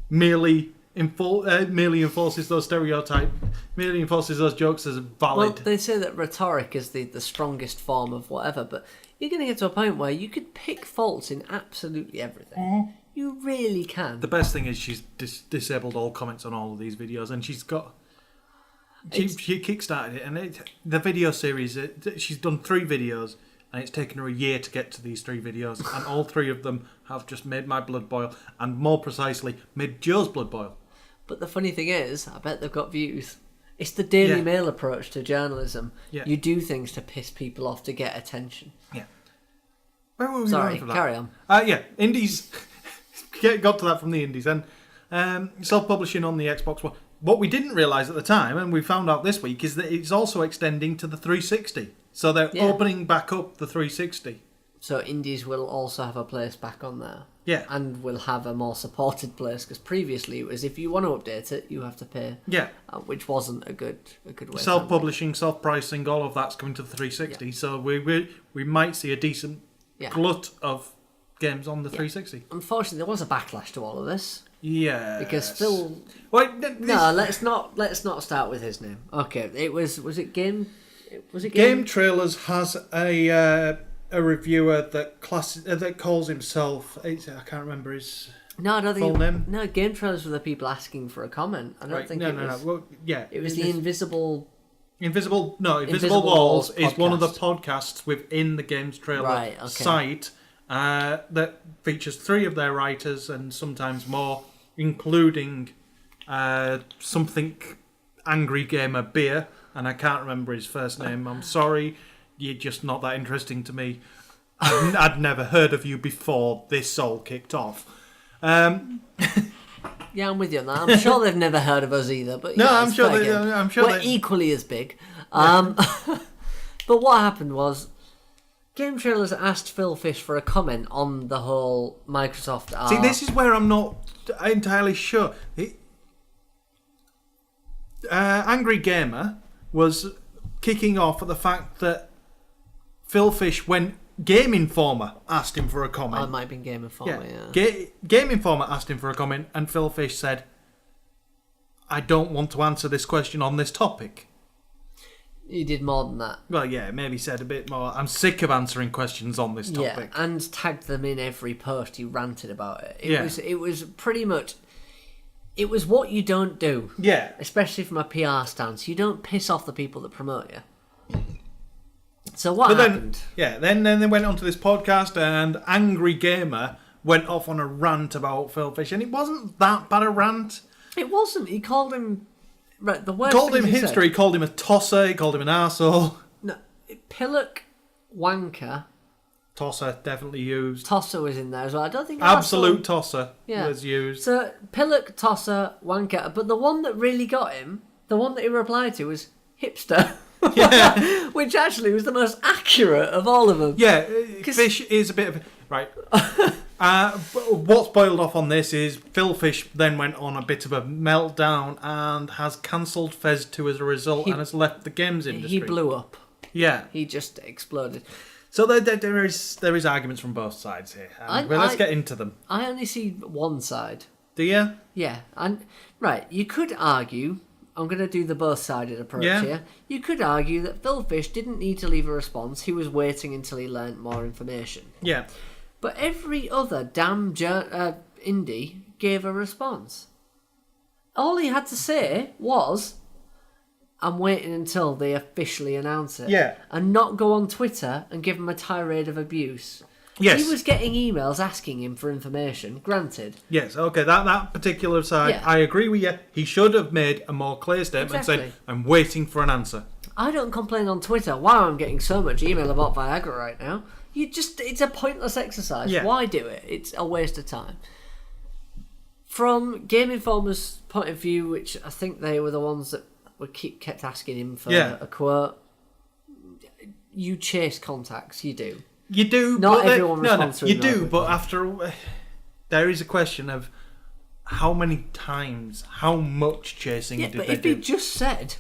merely enforces those stereotypes, merely enforces those jokes as valid. Well, they say that rhetoric is the strongest form of whatever, but you're going to get to a point where you could pick faults in absolutely everything. You really can. The best thing is she's disabled all comments on all of these videos, and she kickstarted it, and the video series, she's done 3 videos, and it's taken her a year to get to these 3 videos, and all 3 of them have just made my blood boil, and more precisely, made Joe's blood boil. But the funny thing is, I bet they've got views. It's the Daily Mail approach to journalism. Yeah. You do things to piss people off to get attention. Yeah. Where were we Sorry, going for that? Carry on. Indies got to that from the indies. And self-publishing on the Xbox One. What we didn't realise at the time, and we found out this week, is that it's also extending to the 360. So they're opening back up the 360. So indies will also have a place back on there. Yeah. And will have a more supported place, because previously it was if you want to update it, you have to pay. Yeah. Which wasn't a good way. Self-publishing, self-pricing, all of that's coming to the 360. Yeah. So we might see a decent glut of games on the 360. Unfortunately, there was a backlash to all of this. Yeah. Because Phil. No, let's not start with his name. Okay, was it Game? Was it Game Trailers has a reviewer that calls himself. I can't remember his. No, I don't think full name. No, Game Trailers were the people asking for a comment. I don't think it was. Well, yeah, it was the Invisible Walls is one of the podcasts within the Games Trailer site that features 3 of their writers and sometimes more, including something Angry Gamer Beer, and I can't remember his first name. I'm sorry, you're just not that interesting to me. I'd never heard of you before this all kicked off. Yeah, I'm with you on that. I'm sure they've never heard of us either. But no, I'm sure we're equally as big. But what happened was, Game Trailers asked Phil Fish for a comment on the whole Microsoft. See, this is where I'm not entirely sure. Angry Gamer was kicking off at the fact that Phil Fish, when Game Informer asked him for a comment. Oh, it might have been Game Informer, Game Informer asked him for a comment, and Phil Fish said, I don't want to answer this question on this topic. He did more than that. Well, yeah, maybe said a bit more. I'm sick of answering questions on this topic. Yeah, and tagged them in every post. He ranted about it. It was pretty much. It was what you don't do. Yeah. Especially from a PR stance. You don't piss off the people that promote you. So what happened? Then they went onto this podcast, and Angry Gamer went off on a rant about Phil Fish, and it wasn't that bad a rant. It wasn't. He called him the worst. Called him hipster. He called him a tosser. He called him an arsehole. No, pillock, wanker. Tosser definitely used. Tosser was in there as well. I don't think absolute tosser was used. So pillock, tosser, wanker, but the one that really got him, the one that he replied to, was hipster. Yeah. Which actually was the most accurate of all of them. Yeah, Fish is a bit of... Right. What's boiled off on this is Phil Fish then went on a bit of a meltdown and has cancelled FEZ II as a result and has left the games industry. He blew up. Yeah. He just exploded. So there is arguments from both sides here. Let's get into them. I only see one side. Do you? Yeah. Right, you could argue... I'm going to do the both-sided approach here. You could argue that Phil Fish didn't need to leave a response. He was waiting until he learnt more information. Yeah. But every other damn indie gave a response. All he had to say was, I'm waiting until they officially announce it. Yeah. And not go on Twitter and give him a tirade of abuse. Yes. He was getting emails asking him for information, granted. Yes, okay, that particular side, I agree with you. He should have made a more clear statement and said, I'm waiting for an answer. I don't complain on Twitter, wow, I'm getting so much email about Viagra right now. It's a pointless exercise. Yeah. Why do it? It's a waste of time. From Game Informer's point of view, which I think they were the ones that kept asking him for a quote, you chase contacts, you do. You do. Not everyone responds to it. You do, but after there is a question of how many times, how much chasing did they do? But if he just said...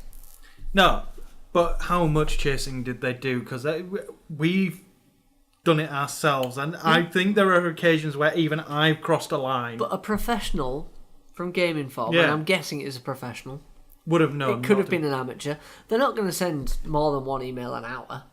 No, but how much chasing did they do? Because we've done it ourselves, and I think there are occasions where even I've crossed a line. But a professional from Game Informer, and I'm guessing it is a professional, would have known. It could have been an amateur. They're not going to send more than one email an hour.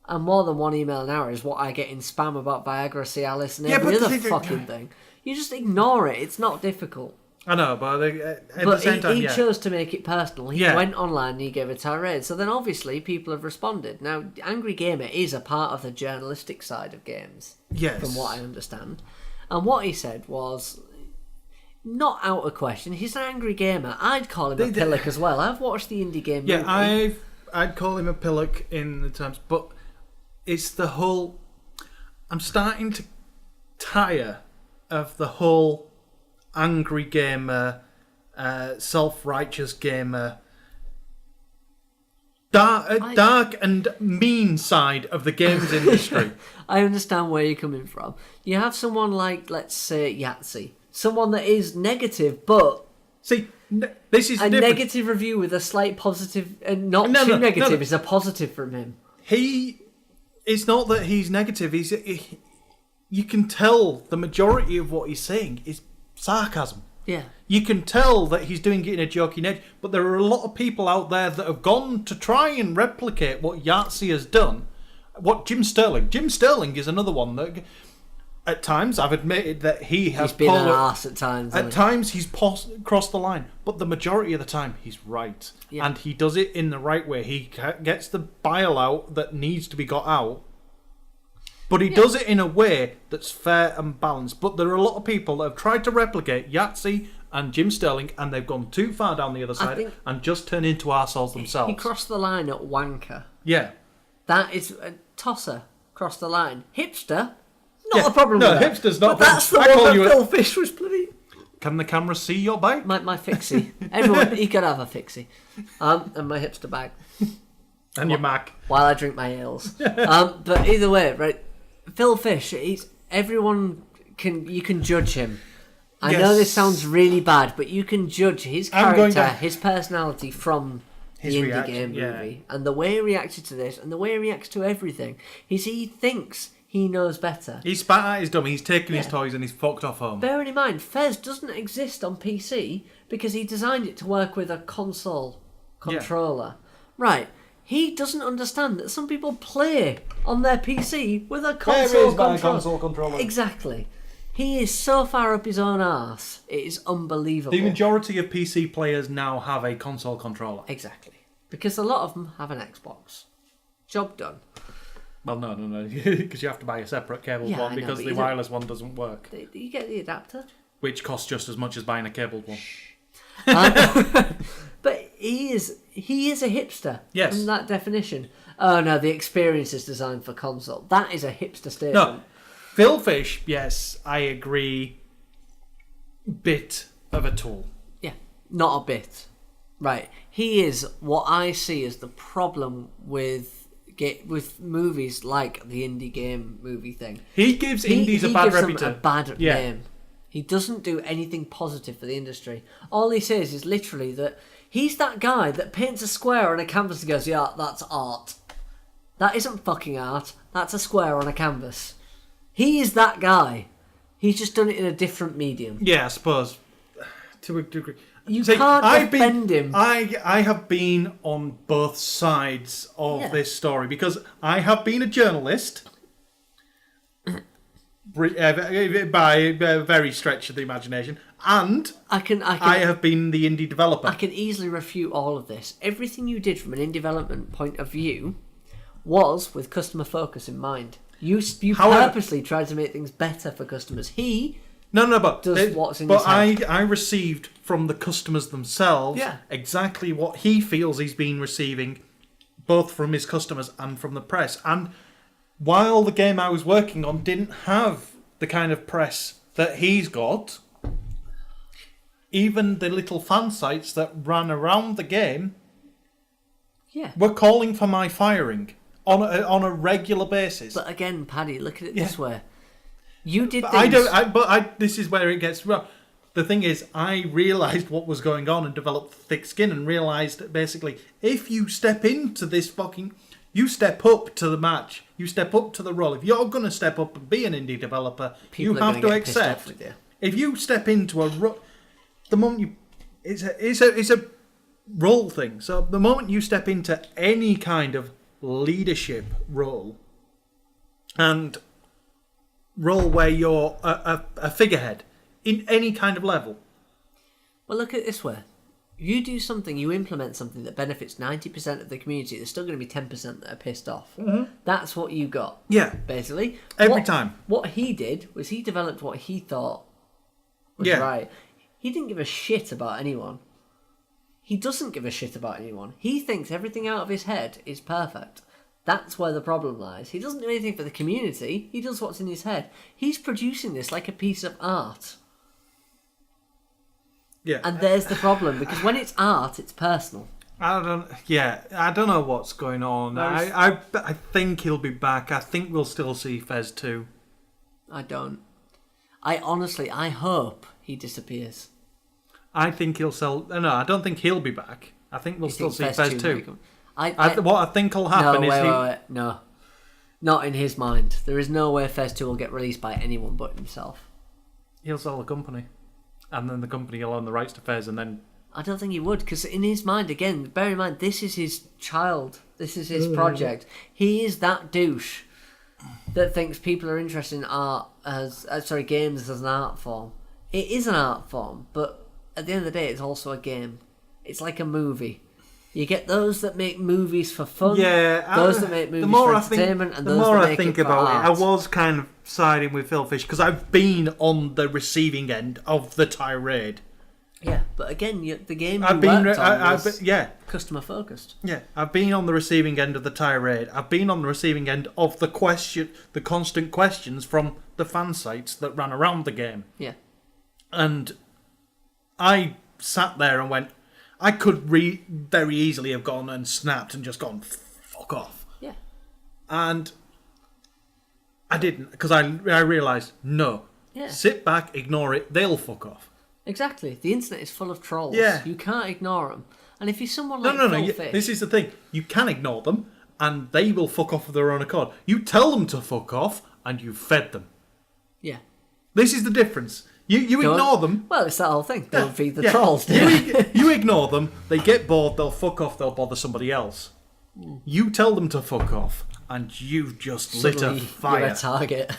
And more than one email an hour is what I get in spam about Viagra, Cialis, and every other fucking thing. You just ignore it. It's not difficult. I know, but at the same time, he chose to make it personal. He went online and he gave a tirade. So then obviously people have responded. Now, Angry Gamer is a part of the journalistic side of games. Yes. From what I understand. And what he said was... Not out of question. He's an angry gamer. I'd call him a pillock as well. I've watched the indie game movie. Yeah, I'd call him a pillock in the terms, but... It's the whole... I'm starting to tire of the whole angry gamer, self-righteous gamer, dark and mean side of the games industry. I understand where you're coming from. You have someone like, let's say, Yahtzee. Someone that is negative, but... See, this is a different. negative review with a slight positive, and not too negative, is a positive from him. It's not that he's negative. You can tell the majority of what he's saying is sarcasm. Yeah. You can tell that he's doing it in a joking edge, but there are a lot of people out there that have gone to try and replicate what Yahtzee has done. What Jim Sterling is another one that, at times, I've admitted that he's been an arse at times. At times, he's crossed the line, but the majority of the time, he's right. Yeah. And he does it in the right way. He gets the bile out that needs to be got out, but he does it in a way that's fair and balanced. But there are a lot of people that have tried to replicate Yahtzee and Jim Sterling, and they've gone too far down the other side and just turned into arseholes themselves. He crossed the line at wanker. Yeah. That is a tosser. Crossed the line. Hipster? Not a problem with that. No, hipster's not but that's the one that Phil Fish was bloody... Can the camera see your bag? My fixie. Everyone, he could have a fixie. And my hipster bag. And your Mac. While I drink my ales. But either way, right, Phil Fish, you can judge him. I know this sounds really bad, but you can judge his character, his personality from the indie game movie. And the way he reacted to this, and the way he reacts to everything, he thinks he knows better. He spat at his dummy, he's taken his toys and he's fucked off home. Bearing in mind, FEZ doesn't exist on PC because he designed it to work with a console controller. Right. He doesn't understand that some people play on their PC with a console controller. Exactly. He is so far up his own arse. It is unbelievable. The majority of PC players now have a console controller. Exactly. Because a lot of them have an Xbox. Job done. Well, no. Because you have to buy a separate cabled one because the wireless one doesn't work. You get the adapter. Which costs just as much as buying a cabled one. But he is a hipster. Yes. From that definition. Oh no, the experience is designed for console. That is a hipster statement. No. Phil Fish, yes, I agree. Bit of a tool. Yeah, not a bit. Right. He is what I see as the problem with movies like the indie game movie thing. He gives indies a bad reputation. Them a bad name. He doesn't do anything positive for the industry. All he says is literally that he's that guy that paints a square on a canvas and goes, yeah, that's art. That isn't fucking art. That's a square on a canvas. He is that guy. He's just done it in a different medium. Yeah, I suppose. To a degree. You can't defend him. I have been on both sides of this story because I have been a journalist by a very stretch of the imagination, and I have been the indie developer. I can easily refute all of this. Everything you did from an indie development point of view was with customer focus in mind. You purposely tried to make things better for customers. But I received from the customers themselves exactly what he feels he's been receiving, both from his customers and from the press. And while the game I was working on didn't have the kind of press that he's got, even the little fan sites that ran around the game were calling for my firing on a regular basis. But again, Paddy, look at it this way. You did this is where it gets wrong. The thing is, I realised what was going on and developed thick skin and realised that basically, if you step into this you step up to the match, you step up to the role. If you're going to step up and be an indie developer, you have to accept. If you step into the moment it's a role thing. So the moment you step into any kind of leadership role and role where you're a figurehead in any kind of level. Well, look at it this way. You do something, you implement something that benefits 90% of the community, there's still going to be 10% that are pissed off. Mm-hmm. That's what you got. Yeah. Basically. Every time. What he did was he developed what he thought was right. He didn't give a shit about anyone. He doesn't give a shit about anyone. He thinks everything out of his head is perfect. That's where the problem lies. He doesn't do anything for the community. He does what's in his head. He's producing this like a piece of art. Yeah. And there's the problem, because when it's art, it's personal. I don't know what's going on. I think he'll be back. I think we'll still see FEZ 2. I don't. I hope he disappears. I think he'll sell... No, I don't think he'll be back. I think we'll still see FEZ 2. What I think will happen is... No. Not in his mind. There is no way FEZ 2 will get released by anyone but himself. He'll sell the company. And then the company will own the rights to FEZ, and then... I don't think he would, because in his mind, again, bear in mind, this is his child. This is his project. He is that douche that thinks people are interested in games as an art form. It is an art form, but at the end of the day, it's also a game. It's like a movie. You get those that make movies for fun, those that make movies for entertainment, and those that make it for art. The more I think about it, I was kind of siding with Phil Fish, because I've been on the receiving end of the tirade. Yeah, but again, the game you worked on was customer focused. Yeah, I've been on the receiving end of the tirade. I've been on the receiving end of the constant questions from the fan sites that ran around the game. Yeah. And I sat there and went, I could very easily have gone and snapped and just gone, fuck off. Yeah. And I didn't, because I realised, no. Yeah. Sit back, ignore it, they'll fuck off. Exactly. The internet is full of trolls. Yeah. You can't ignore them. And if you're someone like Phil Fish... This is the thing. You can ignore them, and they will fuck off of their own accord. You tell them to fuck off, and you fed them. Yeah. This is the difference. You ignore them. Well, it's that whole thing. Don't feed the trolls. You ignore them, they get bored, they'll fuck off, they'll bother somebody else. You tell them to fuck off, and you've just lit a fire. You're a target.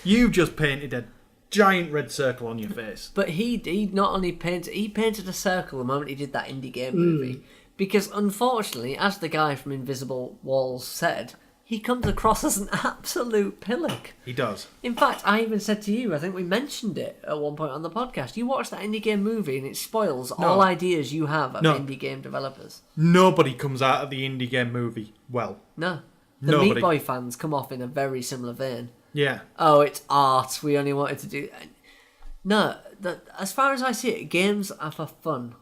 You've just painted a giant red circle on your face. But he not only painted a circle the moment he did that indie game movie. Because unfortunately, as the guy from Invisible Walls said, he comes across as an absolute pillock. He does. In fact, I even said to you, I think we mentioned it at one point on the podcast, you watch that indie game movie and it spoils all ideas you have of indie game developers. Nobody comes out of the indie game movie well. No. The Meat Boy fans come off in a very similar vein. Yeah. Oh, it's art. We only wanted to do... No, as far as I see it, games are for fun.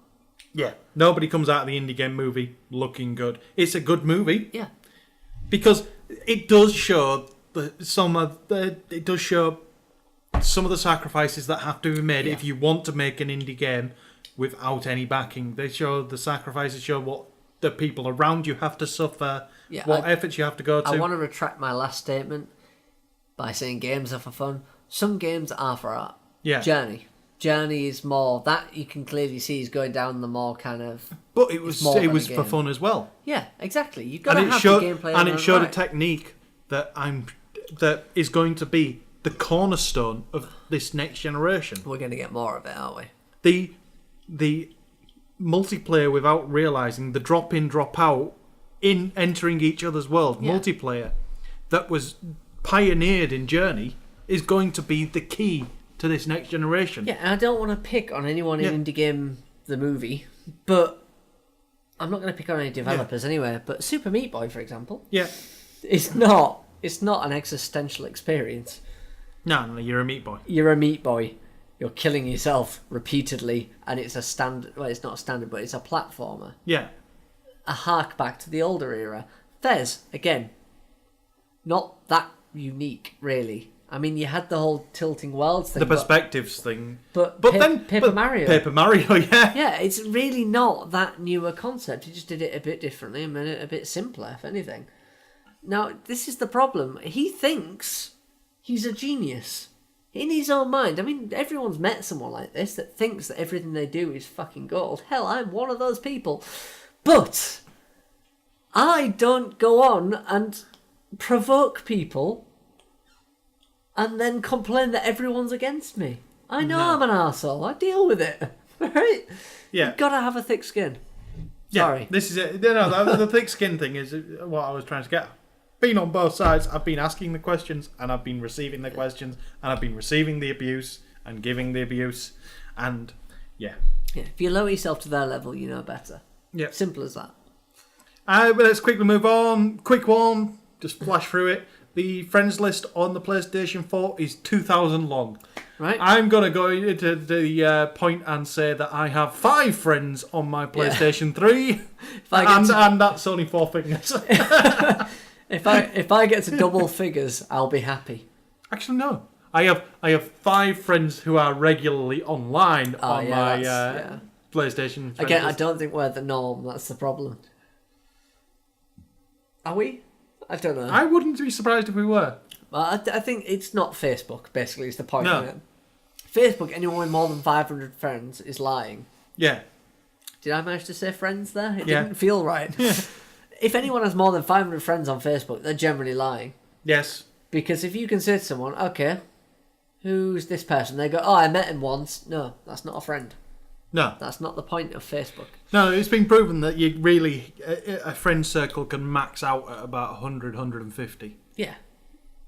Yeah. Nobody comes out of the indie game movie looking good. It's a good movie. Yeah. Because it does show some of the sacrifices that have to be made if you want to make an indie game without any backing. They show the sacrifices, show what the people around you have to suffer, what efforts you have to go to. I want to retract my last statement by saying games are for fun. Some games are for art. Yeah. Journey is more that you can clearly see is going down the more kind of. But it was for fun as well. Yeah, exactly. You've got to have the gameplay. And it showed a technique that is going to be the cornerstone of this next generation. We're going to get more of it, aren't we? The multiplayer without realizing the drop in, drop out in entering each other's world multiplayer that was pioneered in Journey is going to be the key to this next generation. Yeah, and I don't want to pick on anyone in Indie Game the movie, but I'm not going to pick on any developers anyway. But Super Meat Boy, for example, it's not an existential experience. No, you're a meat boy. You're a meat boy. You're killing yourself repeatedly, and it's a standard. Well, it's not a standard, but it's a platformer. Yeah, a hark back to the older era. FEZ again, not that unique, really. I mean, you had the whole tilting worlds thing. The perspectives thing. But then Paper Mario. Paper Mario, yeah. Yeah, it's really not that newer concept. He just did it a bit differently and made it a bit simpler, if anything. Now, this is the problem. He thinks he's a genius. In his own mind. I mean, everyone's met someone like this that thinks that everything they do is fucking gold. Hell, I'm one of those people. But I don't go on and provoke people and then complain that everyone's against me. I know I'm an arsehole. I deal with it. Right? Yeah. You've got to have a thick skin. Sorry. Yeah, this is it. No, the thick skin thing is what I was trying to get. Been on both sides. I've been asking the questions and I've been receiving the questions and I've been receiving the abuse and giving the abuse and yeah. If you lower yourself to their level, you know better. Yeah. Simple as that. But let's quickly move on. Quick one, just flash through it. The friends list on the PlayStation 4 is 2,000 long. Right. I'm going to go into the point and say that I have 5 friends on my PlayStation 3, and that's only 4 fingers. If I get to double figures, I'll be happy. Actually, no. I have 5 friends who are regularly online on my PlayStation. Again, I don't think we're the norm. That's the problem. Are we? I don't know. I wouldn't be surprised if we were. Well, I think it's not Facebook, basically, is the point No. of it. Facebook, anyone with more than 500 friends is lying. Yeah. Did I manage to say friends there? It Yeah. didn't feel right. If anyone has more than 500 friends on Facebook, they're generally lying. Yes. Because if you can say to someone, okay, who's this person? They go, oh, I met him once. No, that's not a friend. No. That's not the point of Facebook. No, it's been proven that you really, a friend circle can max out at about 100, 150. Yeah.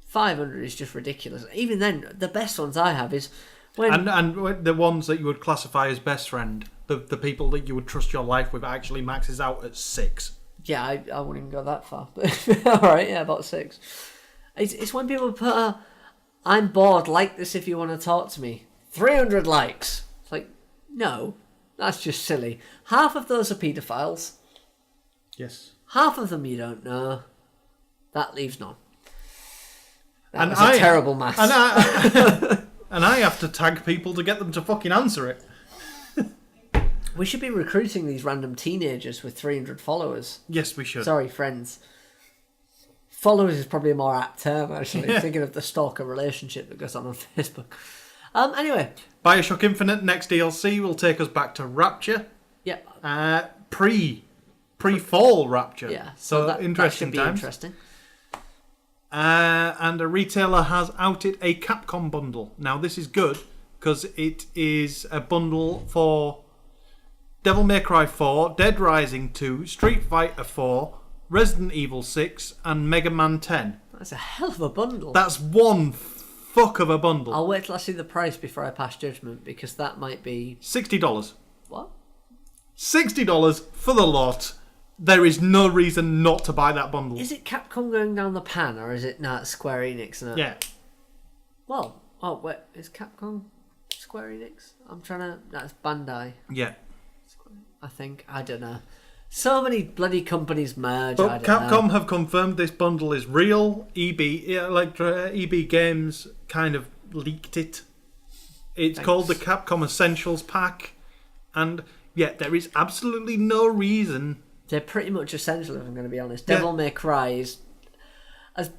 500 is just ridiculous. Even then, the best ones I have is when... And the ones that you would classify as best friend, the people that you would trust your life with, actually maxes out at 6. Yeah, I wouldn't even go that far. But alright, yeah, about 6. It's when people put, I'm bored, like this if you want to talk to me. 300 likes. It's like, no, that's just silly. Half of those are paedophiles. Yes. Half of them you don't know. That leaves none. That And was a terrible maths. And I have to tag people to get them to fucking answer it. We should be recruiting these random teenagers with 300 followers. Yes, we should. Sorry, friends. Followers is probably a more apt term, actually. Yeah. Thinking of the stalker relationship that goes on Facebook. Anyway. Bioshock Infinite, next DLC, will take us back to Rapture. Yeah. Pre-fall Rapture. Yeah. So that interesting should be times. interesting. And a retailer has outed a Capcom bundle. Now, this is good, because it is a bundle for Devil May Cry 4, Dead Rising 2, Street Fighter 4, Resident Evil 6, and Mega Man 10. That's a hell of a bundle. That's one fuck of a bundle. I'll wait till I see the price before I pass judgment, because that might be... $60. What? $60 for the lot. There is no reason not to buy that bundle. Is it Capcom going down the pan, or is it Square Enix? Yeah. Well, wait, is Capcom Square Enix? I'm trying to... That's Bandai. Yeah. I think. I don't know. So many bloody companies merge. But I don't Capcom know. have confirmed this bundle is real. EB Games kind of leaked it. It's called the Capcom Essentials Pack. And yet there is absolutely no reason. They're pretty much essential, if I'm going to be honest. Yeah. Devil May Cry is... As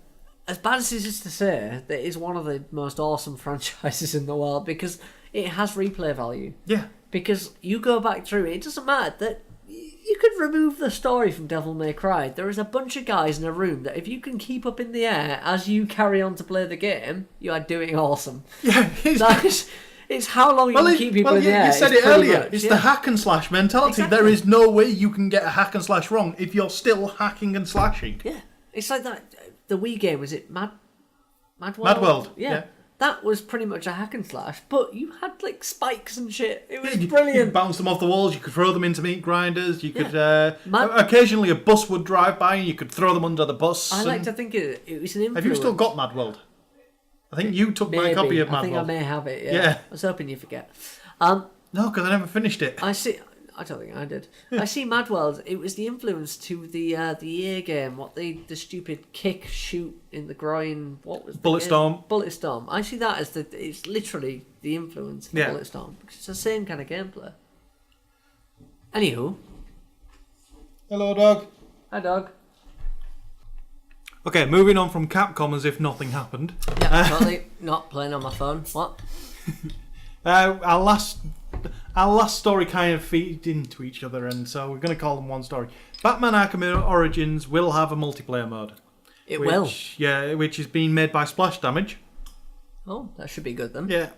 bad as it is to say, that is one of the most awesome franchises in the world, because it has replay value. Yeah. Because you go back through it doesn't matter that you could remove the story from Devil May Cry. There is a bunch of guys in a room that if you can keep up in the air as you carry on to play the game, you are doing awesome. Yeah. It's how long you can keep people in the air. You said it's it earlier. much, It's the hack and slash mentality. Exactly. There is no way you can get a hack and slash wrong if you're still hacking and slashing. Yeah. It's like that. The Wii game, was it Mad World? Mad World, Yeah. yeah. That was pretty much a hack and slash, but you had like spikes and shit. It was You brilliant. could bounce them off the walls. You could throw them into meat grinders. You could Mad- occasionally a bus would drive by and you could throw them under the bus. I like to think it was an influence. Have you still got Mad World? I think you took my Maybe. copy of Mad I think World. I may have it. Yeah. Yeah. I was hoping you forget. No, because I never finished it. I don't think I did. I see Mad World. It was the influence to the EA game. The stupid kick shoot in the groin. What was the Bulletstorm. Bulletstorm. I see that as it's literally the influence of Bulletstorm, because it's the same kind of gameplay. Anywho. Hello, dog. Hi, dog. Okay, moving on from Capcom as if nothing happened. Yeah, totally not playing on my phone. What? Our last story kind of feed into each other, and so we're going to call them one story. Batman Arkham Origins will have a multiplayer mode. It will. Yeah, which is being made by Splash Damage. Oh, that should be good then. Yeah.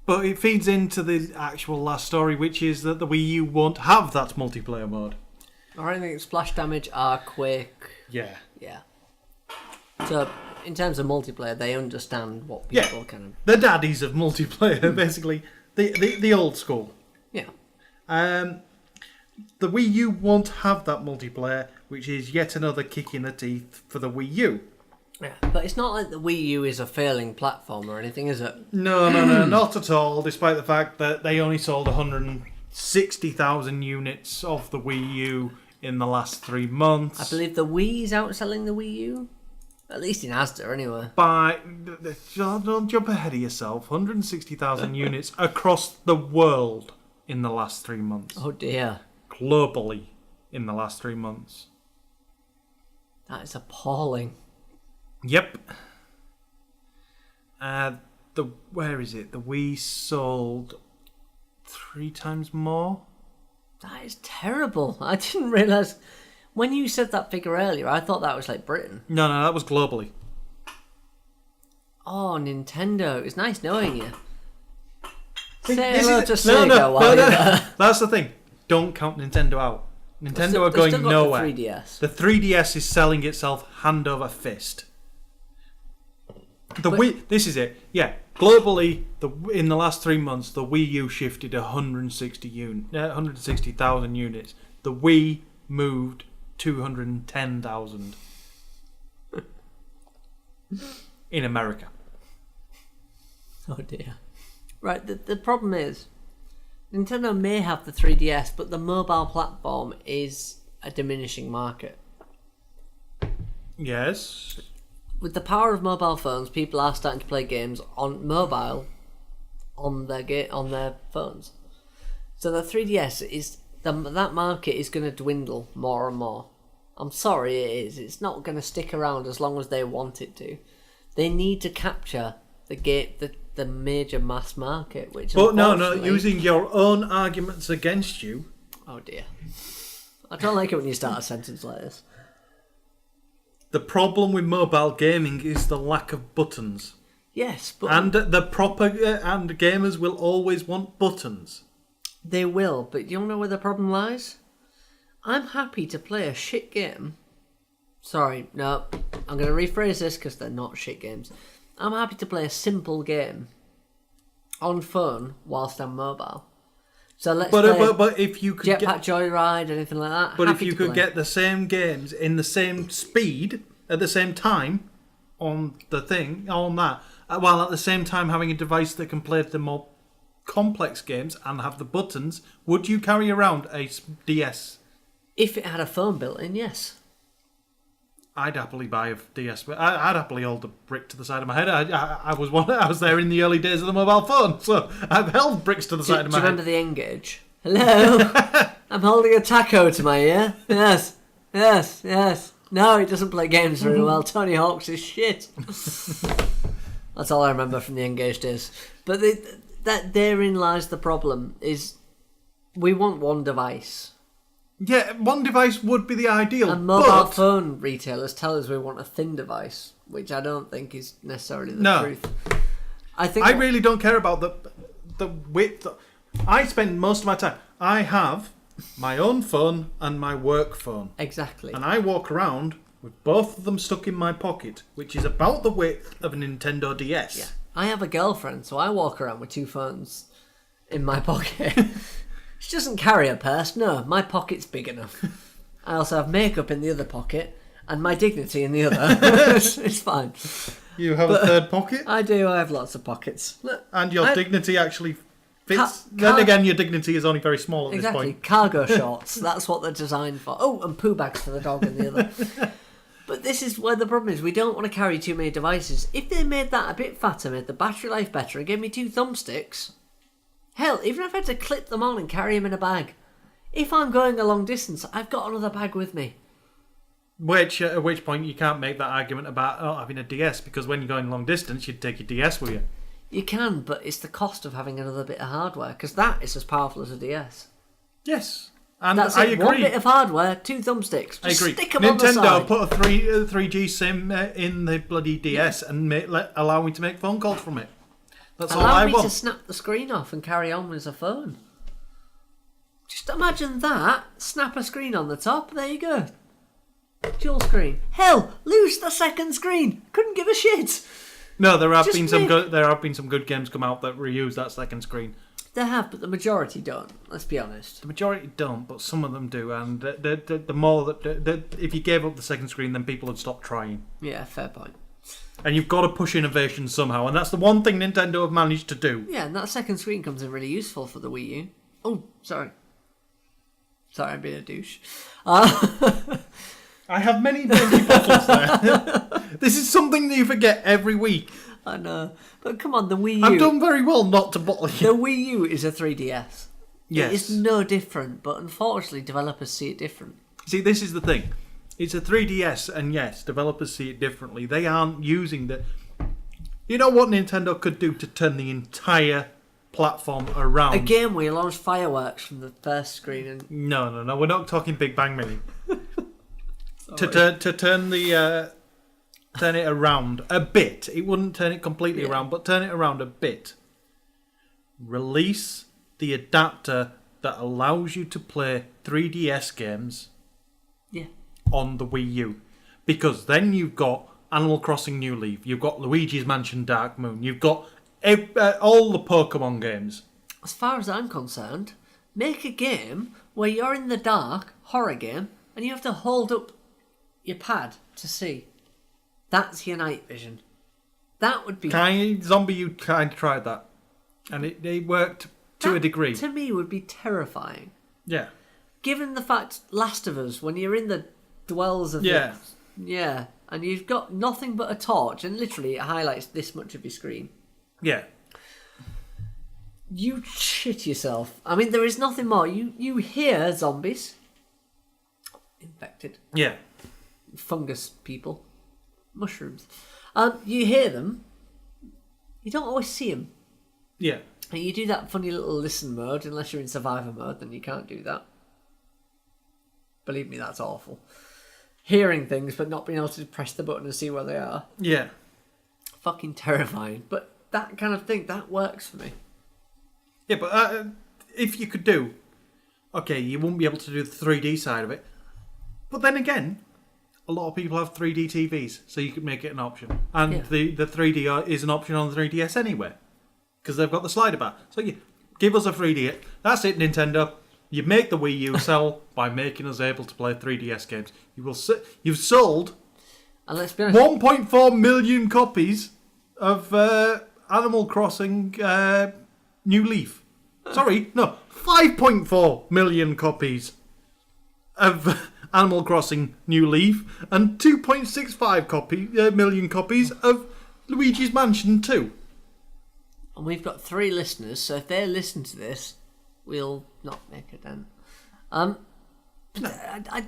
But it feeds into the actual last story, which is that the Wii U won't have that multiplayer mode. I think Splash Damage are quick. Yeah. Yeah. So, in terms of multiplayer, they understand what people kind of... The daddies of multiplayer, basically. The old school. Yeah. The Wii U won't have that multiplayer, which is yet another kick in the teeth for the Wii U. Yeah, but it's not like the Wii U is a failing platform or anything, is it? No, not at all, despite the fact that they only sold 160,000 units of the Wii U in the last 3 months. I believe the Wii is outselling the Wii U. At least in Asda, anyway. Don't jump ahead of yourself. 160,000 units across the world in the last 3 months. Oh dear. Globally in the last 3 months. That is appalling. Yep. Where is it? The Wii sold 3 times more. That is terrible. I didn't realise. When you said that figure earlier, I thought that was like Britain. No, that was globally. Oh, Nintendo. It's nice knowing you. See, Say hello to Sega while you're there. That's the thing. Don't count Nintendo out. Nintendo are going nowhere. The 3DS. The 3DS is selling itself hand over fist. Wii. This is it. Yeah, globally, in the last 3 months, the Wii U shifted 160,000 units. The Wii moved 210,000 in America. Oh dear. Right. The problem is, Nintendo may have the 3DS, but the mobile platform is a diminishing market. Yes. With the power of mobile phones, people are starting to play games on mobile on their phones. So the 3DS is that market is going to dwindle more and more. I'm sorry, it is. It's not going to stick around as long as they want it to. They need to capture the major mass market, which. But no, using your own arguments against you. Oh dear. I don't like it when you start a sentence like this. The problem with mobile gaming is the lack of buttons. Yes, but and gamers will always want buttons. They will, but you know where the problem lies? I'm happy to play a shit game. Sorry, no, I'm going to rephrase this because they're not shit games. I'm happy to play a simple game on phone whilst I'm mobile. So let's play but if you could Jetpack Joyride, anything like that. But if you could get the same games in the same speed at the same time on that, while at the same time having a device that can play the more complex games and have the buttons, would you carry around a DS? If it had a phone built in, yes. I'd happily buy a DS, but I'd happily hold the brick to the side of my head. I was there in the early days of the mobile phone, so I've held bricks to the side of my head. Do you remember the N-Gage? Hello? I'm holding a taco to my ear. Yes. No, he doesn't play games very well. Tony Hawk's is shit. That's all I remember from the N-Gage days. But therein lies the problem, is we want one device. Yeah, one device would be the ideal. And mobile phone retailers tell us we want a thin device, which I don't think is necessarily the truth. I really don't care about the width. I spend most of my time. I have my own phone and my work phone. Exactly. And I walk around with both of them stuck in my pocket, which is about the width of a Nintendo DS. Yeah. I have a girlfriend, so I walk around with 2 phones in my pocket. She doesn't carry a purse, no. My pocket's big enough. I also have makeup in the other pocket and my dignity in the other. It's fine. You have a third pocket? I do, I have lots of pockets. Look, and your dignity actually fits. Then again, your dignity is only very small at this point. Exactly, cargo shorts. That's what they're designed for. Oh, and poo bags for the dog in the other. But this is where the problem is. We don't want to carry too many devices. If they made that a bit fatter, made the battery life better, and gave me 2 thumbsticks... Hell, even if I had to clip them on and carry them in a bag, if I'm going a long distance, I've got another bag with me. At which point you can't make that argument about having a DS, because when you're going long distance, you'd take your DS with you. You can, but it's the cost of having another bit of hardware, because that is as powerful as a DS. Yes, and that's I it. agree. 1 bit of hardware, 2 thumbsticks. Just I agree. Stick them on the side. Nintendo put a 3G SIM in the bloody DS and allow me to make phone calls from it. That's all I want. Allow me to snap the screen off and carry on as a phone. Just imagine that. Snap a screen on the top. There you go. Dual screen. Hell, lose the second screen. Couldn't give a shit. No, there have been some good games come out that reuse that second screen. They have, but the majority don't. Let's be honest. The majority don't, but some of them do. And the more that if you gave up the second screen, then people would stop trying. Yeah, fair point. And you've got to push innovation somehow, and that's the one thing Nintendo have managed to do. Yeah, and that second screen comes in really useful for the Wii U. Oh, sorry. Sorry, I'm being a douche. I have many bottles there. This is something that you forget every week. I know. But come on, the Wii U... I've done very well not to bottle you. The Wii U is a 3DS. Yes. It's no different, but unfortunately developers see it different. See, this is the thing. It's a 3DS, and yes, developers see it differently. They aren't using the... You know what Nintendo could do to turn the entire platform around? A game where you launch fireworks from the first screen and... No. We're not talking Big Bang Mini. to turn it around a bit. It wouldn't turn it completely around, but turn it around a bit. Release the adapter that allows you to play 3DS games on the Wii U. Because then you've got Animal Crossing New Leaf, you've got Luigi's Mansion Dark Moon, you've got all the Pokemon games. As far as I'm concerned, make a game where you're in the dark, horror game, and you have to hold up your pad to see. That's your night vision. That would be... Zombie U kind of tried that. And it worked to a degree. To me, would be terrifying. Yeah. Given the fact, Last of Us, when you're in the dwells of the... Yeah. And you've got nothing but a torch, and literally it highlights this much of your screen. Yeah. You shit yourself. I mean, there is nothing more. You hear zombies. Infected. Yeah. Fungus people. Mushrooms. You hear them. You don't always see them. Yeah. And you do that funny little listen mode, unless you're in survivor mode, then you can't do that. Believe me, that's awful. Hearing things, but not being able to press the button and see where they are. Yeah. Fucking terrifying. But that kind of thing, that works for me. Yeah, but if you could do... Okay, you wouldn't be able to do the 3D side of it. But then again... A lot of people have 3D TVs, so you could make it an option. And the 3D is an option on the 3DS anyway, because they've got the slider bar. So give us a 3D. That's it, Nintendo. You make the Wii U sell by making us able to play 3DS games. You've sold 1.4 million copies of Animal Crossing New Leaf. Sorry, no, 5.4 million copies of... Animal Crossing New Leaf, and 2.65 million copies of Luigi's Mansion 2. And we've got 3 listeners, so if they listen to this, we'll not make a dent. I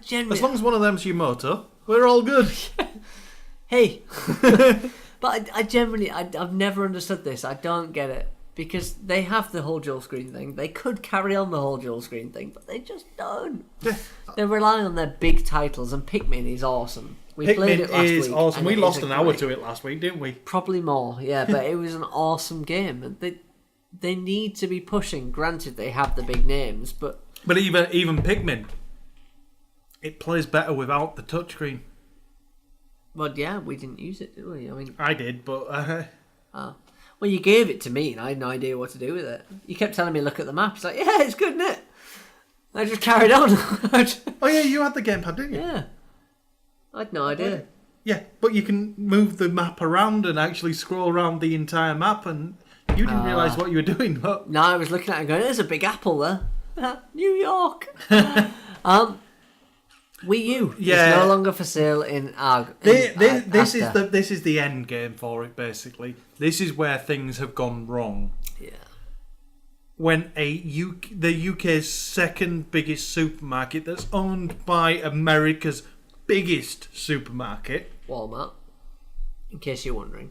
generally... As long as one of them's Yumoto, we're all good. Hey! But I generally... I've never understood this. I don't get it. Because they have the whole dual screen thing. They could carry on the whole dual screen thing, but they just don't. Yeah. They're relying on their big titles, and Pikmin is awesome. We played it last week. Awesome. We lost an hour to it last week, didn't we? Probably more, yeah, but it was an awesome game. And they need to be pushing. Granted, they have the big names, but... But even Pikmin, it plays better without the touchscreen. Well, yeah, we didn't use it, did we? I mean... I did, but... Well, you gave it to me, and I had no idea what to do with it. You kept telling me, look at the map. It's like, yeah, it's good, isn't it? I just carried on. Oh, yeah, you had the gamepad, didn't you? Yeah. I had no idea. Yeah, but you can move the map around and actually scroll around the entire map, and you didn't realise what you were doing. But... No, I was looking at it and going, there's a big apple there. New York. Wii U is no longer for sale in ARG. This is the end game for it, basically. This is where things have gone wrong. Yeah. When the UK's second biggest supermarket, that's owned by America's biggest supermarket, Walmart, in case you're wondering,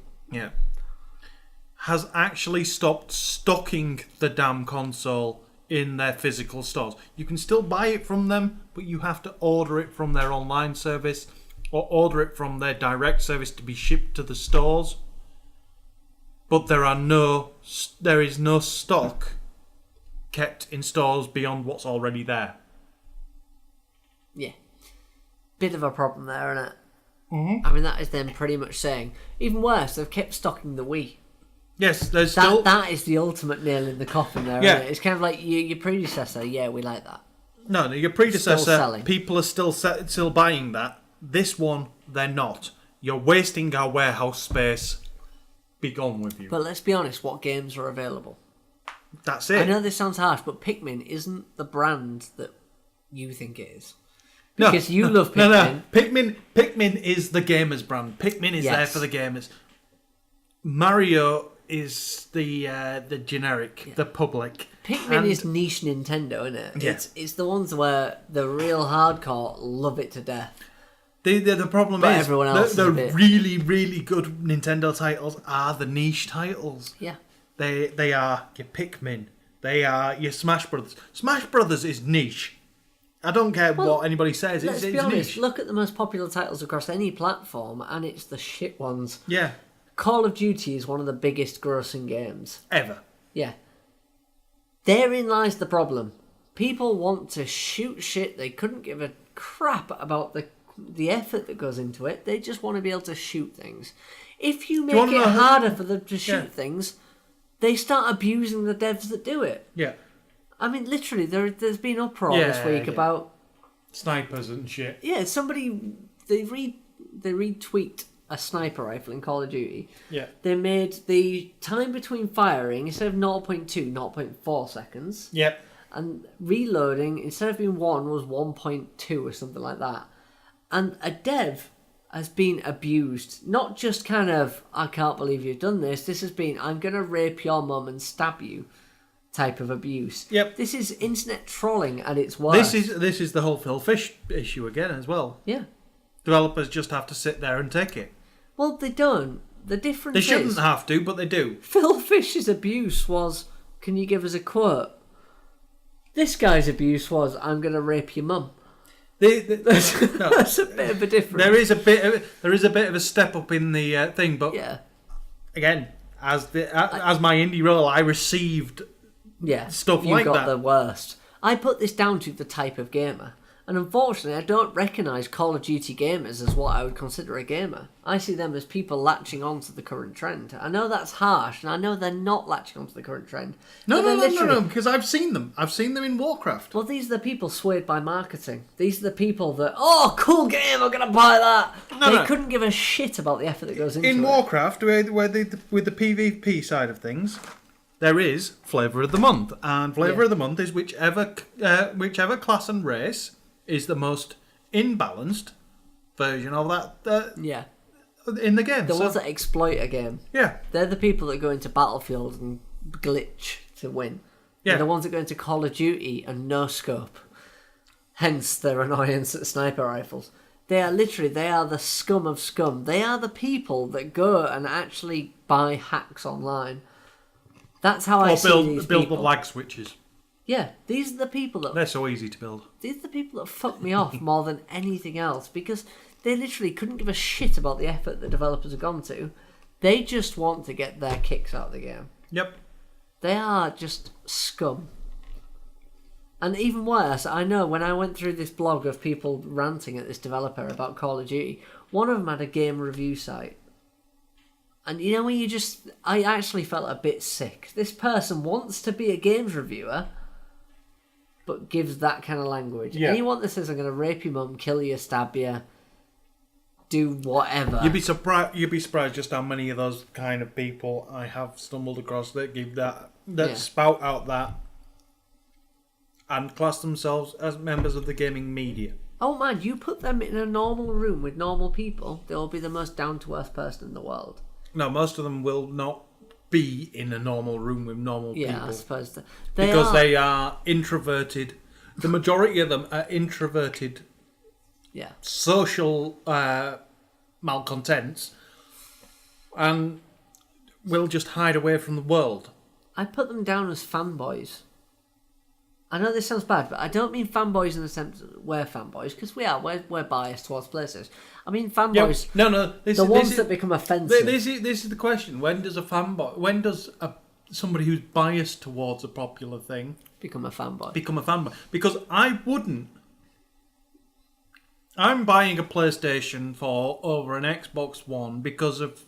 has actually stopped stocking the damn console in their physical stores. You can still buy it from them, but you have to order it from their online service or order it from their direct service to be shipped to the stores. But there is no stock kept in stores beyond what's already there. Yeah. Bit of a problem there, isn't it? Mm-hmm. I mean, that is them pretty much saying, even worse, they've kept stocking the Wii. Yes, there's still... That is the ultimate nail in the coffin there, isn't it? It's kind of like your predecessor, yeah, we like that. No, your predecessor, people are still buying that. This one, they're not. You're wasting our warehouse space. Be gone with you. But let's be honest, what games are available? That's it. I know this sounds harsh, but Pikmin isn't the brand that you think it is. Because you love Pikmin. No. Pikmin is the gamers brand. Pikmin is there for the gamers. Mario is the generic, the public. Pikmin is niche Nintendo, isn't it? Yeah. It's the ones where the real hardcore love it to death. The problem But is everyone else the is a bit... really, really good Nintendo titles are the niche titles. Yeah. They are your Pikmin. They are your Smash Brothers. Smash Brothers is niche. I don't care what anybody says. Let's It's be honest. niche. Look at the most popular titles across any platform, and it's the shit ones. Yeah. Call of Duty is one of the biggest grossing games. Ever. Yeah. Therein lies the problem. People want to shoot shit. They couldn't give a crap about the effort that goes into it. They just want to be able to shoot things. If you make it harder for them to shoot things, they start abusing the devs that do it. Yeah. I mean, literally, there's been uproar this week about... snipers and shit. Yeah, somebody... They retweet a sniper rifle in Call of Duty. Yeah. They made the time between firing, instead of 0.2, 0.4 seconds. Yep. And reloading, instead of being 1, was 1.2 or something like that. And a dev has been abused. Not just kind of, I can't believe you've done this. This has been, I'm going to rape your mum and stab you type of abuse. Yep. This is internet trolling at its worst. This is the whole Phil Fish issue again as well. Yeah. Developers just have to sit there and take it. Well, they don't. The difference They shouldn't have to, but they do. Phil Fish's abuse was, can you give us a quote? This guy's abuse was, I'm going to rape your mum. That's a bit of a difference. There is a bit of a step up in the thing, but again, as my indie role, I received stuff like that. You got the worst. I put this down to the type of gamer. And unfortunately, I don't recognise Call of Duty gamers as what I would consider a gamer. I see them as people latching on to the current trend. I know that's harsh, and I know they're not latching on to the current trend. No, because I've seen them. I've seen them in Warcraft. Well, these are the people swayed by marketing. These are the people that, oh, cool game, I'm going to buy that. They couldn't give a shit about the effort that goes into it. In Warcraft, with the PvP side of things, there is Flavour of the Month. And Flavour of the Month is whichever class and race is the most imbalanced version of that in the game. The ones that exploit a game. Yeah. They're the people that go into Battlefield and glitch to win. Yeah. They're the ones that go into Call of Duty and no scope. Hence their annoyance at sniper rifles. They are the scum of scum. They are the people that go and actually buy hacks online. That's how I see these people. Build the lag switches. Yeah, these are the people that... They're so easy to build. These are the people that fuck me off more than anything else, because they literally couldn't give a shit about the effort the developers have gone to. They just want to get their kicks out of the game. Yep. They are just scum. And even worse, I know when I went through this blog of people ranting at this developer about Call of Duty, one of them had a game review site. And you know when I actually felt a bit sick. This person wants to be a games reviewer, but gives that kind of language. Yeah. Anyone that says, I'm going to rape your mum, kill you, stab you, do whatever. You'd be surprised just how many of those kind of people I have stumbled across that give that spout out that and class themselves as members of the gaming media. Oh man, you put them in a normal room with normal people, they'll be the most down-to-earth person in the world. No, most of them will not be in a normal room with normal people. Yeah, I suppose they are introverted. The majority of them are introverted, social malcontents, and will just hide away from the world. I put them down as fanboys. I know this sounds bad, but I don't mean fanboys in the sense that we're fanboys, because we're biased towards PlayStation. I mean fanboys. Yeah, no. The ones that become offensive. This is the question. When does somebody who's biased towards a popular thing become a fanboy? Because I wouldn't. I'm buying a PlayStation 4 over an Xbox One because of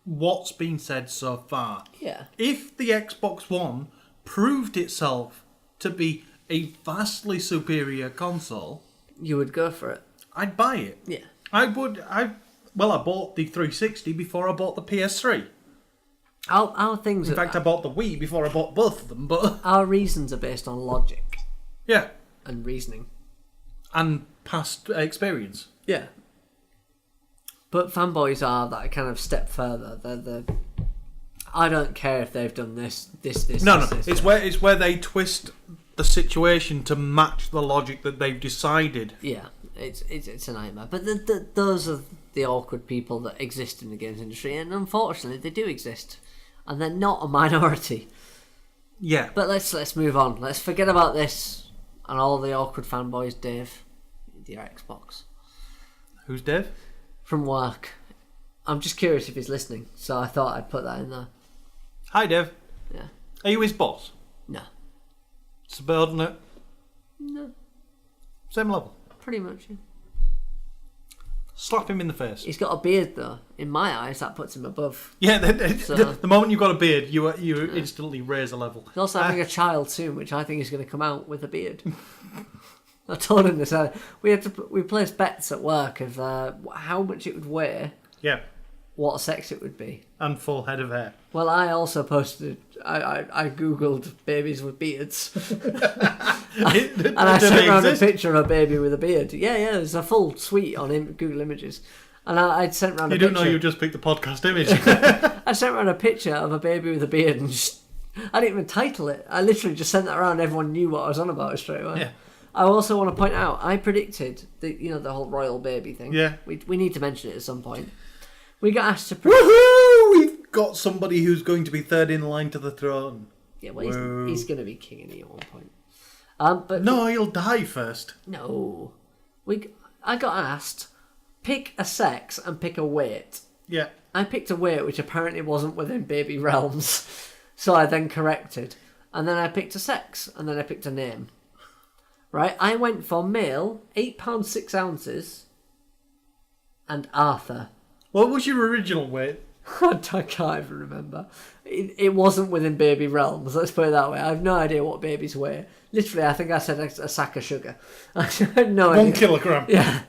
what's been said so far. Yeah. If the Xbox One proved itself to be a vastly superior console, You would go for it. I'd buy it. Yeah. I bought the 360 before I bought the PS3. Our things. In fact, I bought the Wii before I bought both of them. But our reasons are based on logic yeah, and reasoning. and past experience. Yeah. But fanboys are that kind of step further. I don't care if they've done this. No, this, it's where they twist the situation to match the logic that they've decided. Yeah, it's a nightmare. But those are the awkward people that exist in the games industry, and unfortunately, they do exist, and they're not a minority. Yeah. But let's move on. Let's forget about this and all the awkward fanboys. Dave, your Xbox. Who's Dave? From work. I'm just curious if he's listening, so I thought I'd put that in there. Hi, Dave. Yeah. Are you his boss? No. Subordinate? No. Same level? Pretty much, yeah. Slap him in the face. He's got a beard, though. In my eyes, that puts him above. Yeah, the moment you've got a beard, you instantly raise a level. He's also having a child soon, which I think is going to come out with a beard. I told him this. We placed bets at work of how much it would weigh. Yeah. What sex it would be. And full head of hair. Well, I also posted. I googled babies with beards, and I sent around a picture of a baby with a beard. Yeah, there's a full suite on Google Images, and I'd sent around. You don't know you just picked the podcast image. I sent around a picture of a baby with a beard, and I didn't even title it. I literally just sent that around. Everyone knew what I was on about straight away. Yeah. I also want to point out, I predicted the whole royal baby thing. Yeah. We need to mention it at some point. We got asked to predict. Woohoo! We've got somebody who's going to be third in line to the throne. Yeah, well, he's going to be king at one point. But no, he'll die first. No. I got asked, pick a sex and pick a weight. Yeah. I picked a weight which apparently wasn't within baby realms. So I then corrected. And then I picked a sex. And then I picked a name. Right? I went for male, 8 pounds 6 ounces, and Arthur. What was your original weight? I can't even remember. It wasn't within baby realms, let's put it that way. I have no idea what babies weigh. Literally, I think I said a sack of sugar. I had no idea. 1 kilogram. Yeah.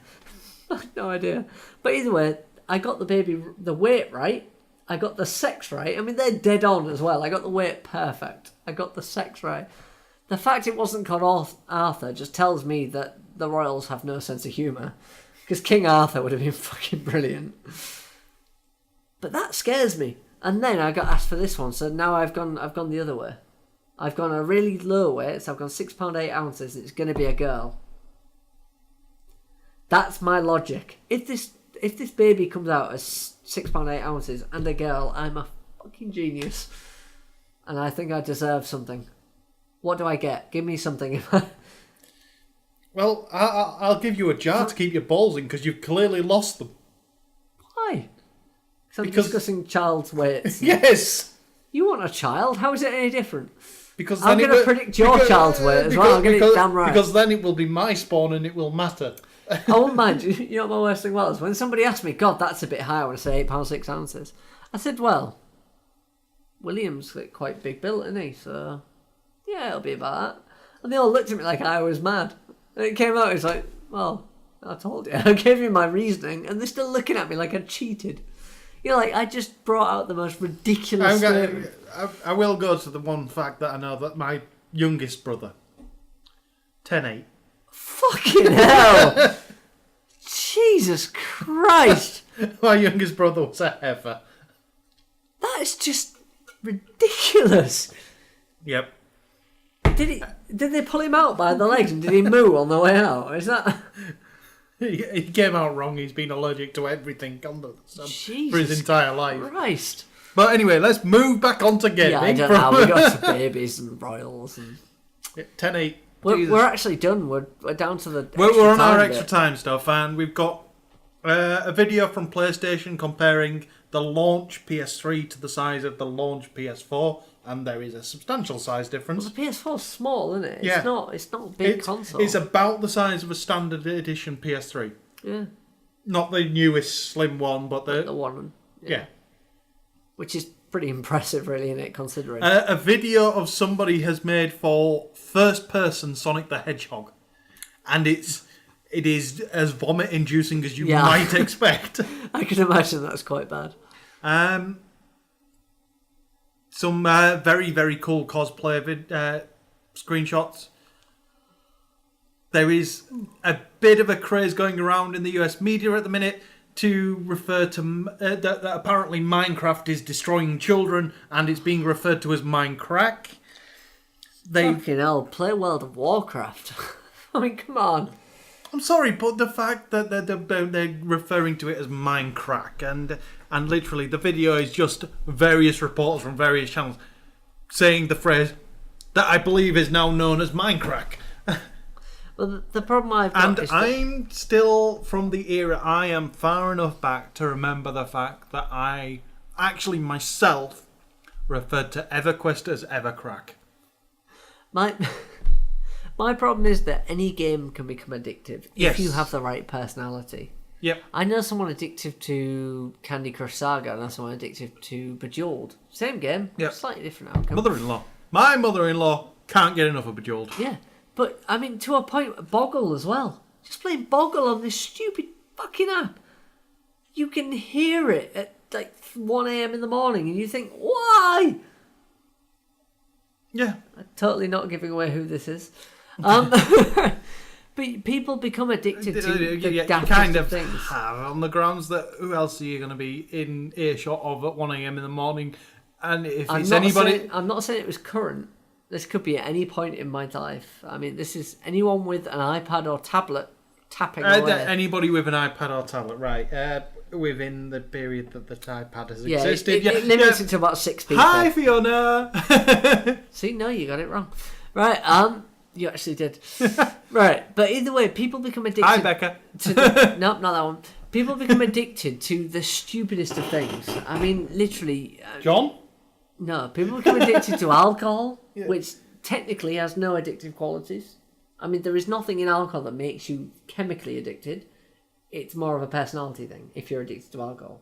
I had no idea. But either way, I got the weight right. I got the sex right. I mean, they're dead on as well. I got the weight perfect. I got the sex right. The fact it wasn't called Arthur just tells me that the royals have no sense of humour. Because King Arthur would have been fucking brilliant. But that scares me. And then I got asked for this one, so now I've gone the other way. I've gone a really low weight, so I've gone 6 pounds 8 ounces, and it's going to be a girl. That's my logic. If this baby comes out as 6 pounds 8 ounces and a girl, I'm a fucking genius. And I think I deserve something. What do I get? Give me something. Well, I'll give you a jar to keep your balls in because you've clearly lost them. Why? Because I'm discussing child's weights. Yes! You want a child? How is it any different? Because I'm going to predict your child's weight as well. I'm going to get it damn right. Because then it will be my spawn and it will matter. I won't mind. You know what my worst thing was? When somebody asked me, God, that's a bit high when I say 8 pounds 6 ounces. I said, well, William's quite big built, isn't he? So, yeah, it'll be about that. And they all looked at me like I was mad. And it came out, it's like, well, I told you. I gave you my reasoning, and they're still looking at me like I cheated. You know, like, I just brought out the most ridiculous statement. I will go to the one fact that I know, that my youngest brother, 10'8". Fucking hell! Jesus Christ! My youngest brother was a heifer. That is just ridiculous. Yep. Did they pull him out by the legs and did he moo on the way out? Is that... He came out wrong. He's been allergic to everything under the sun for his Jesus entire life. Christ. But anyway, let's move back on to gaming. Yeah, I don't know. We got to babies and royals and... 10-8. We're actually done. We're down to the. We're on our extra time stuff, and we've got a video from PlayStation comparing the launch PS3 to the size of the launch PS4, and there is a substantial size difference. Well, the PS4's small, isn't it? Yeah. It's not a big console. It's about the size of a standard edition PS3. Yeah. Not the newest slim one, but the one. Yeah. which is pretty impressive, really, isn't it, considering? A video of somebody has made for first-person Sonic the Hedgehog, and it is as vomit-inducing as you might expect. I can imagine that's quite bad. Some very, very cool cosplay screenshots. There is a bit of a craze going around in the US media at the minute to refer to that apparently Minecraft is destroying children, and it's being referred to as Minecrack. Fucking hell, play World of Warcraft. I mean, come on. I'm sorry, but the fact that they're referring to it as Minecrack, and literally the video is just various reporters from various channels saying the phrase that I believe is now known as Minecrack. Well, the problem I've got is I'm still from the era, I am far enough back to remember the fact that I actually myself referred to EverQuest as Evercrack. My problem is that any game can become addictive if you have the right personality. Yep. I know someone addicted to Candy Crush Saga, and I know someone addicted to Bejeweled. Same game, slightly different outcome. Mother-in-law. My mother-in-law can't get enough of Bejeweled. Yeah. But, I mean, to a point, Boggle as well. Just playing Boggle on this stupid fucking app. You can hear it at like 1 a.m. in the morning and you think, why? Yeah. I'm totally not giving away who this is. But people become addicted to the daftest kind of things. On the grounds that who else are you going to be in earshot of at 1 a.m. in the morning? And if it's anybody... I'm not saying it was current. This could be at any point in my life. I mean, this is anyone with an iPad or tablet tapping away. Anybody with an iPad or tablet, right. Within the period that the iPad has existed. It limits it to about 6 people. Hi, Fiona! See, no, you got it wrong. Right, you actually did. Right, but either way, people become addicted... Hi, Becca. Nope, not that one. People become addicted to the stupidest of things. I mean, literally... John? No, people become addicted to alcohol, which technically has no addictive qualities. I mean, there is nothing in alcohol that makes you chemically addicted. It's more of a personality thing if you're addicted to alcohol.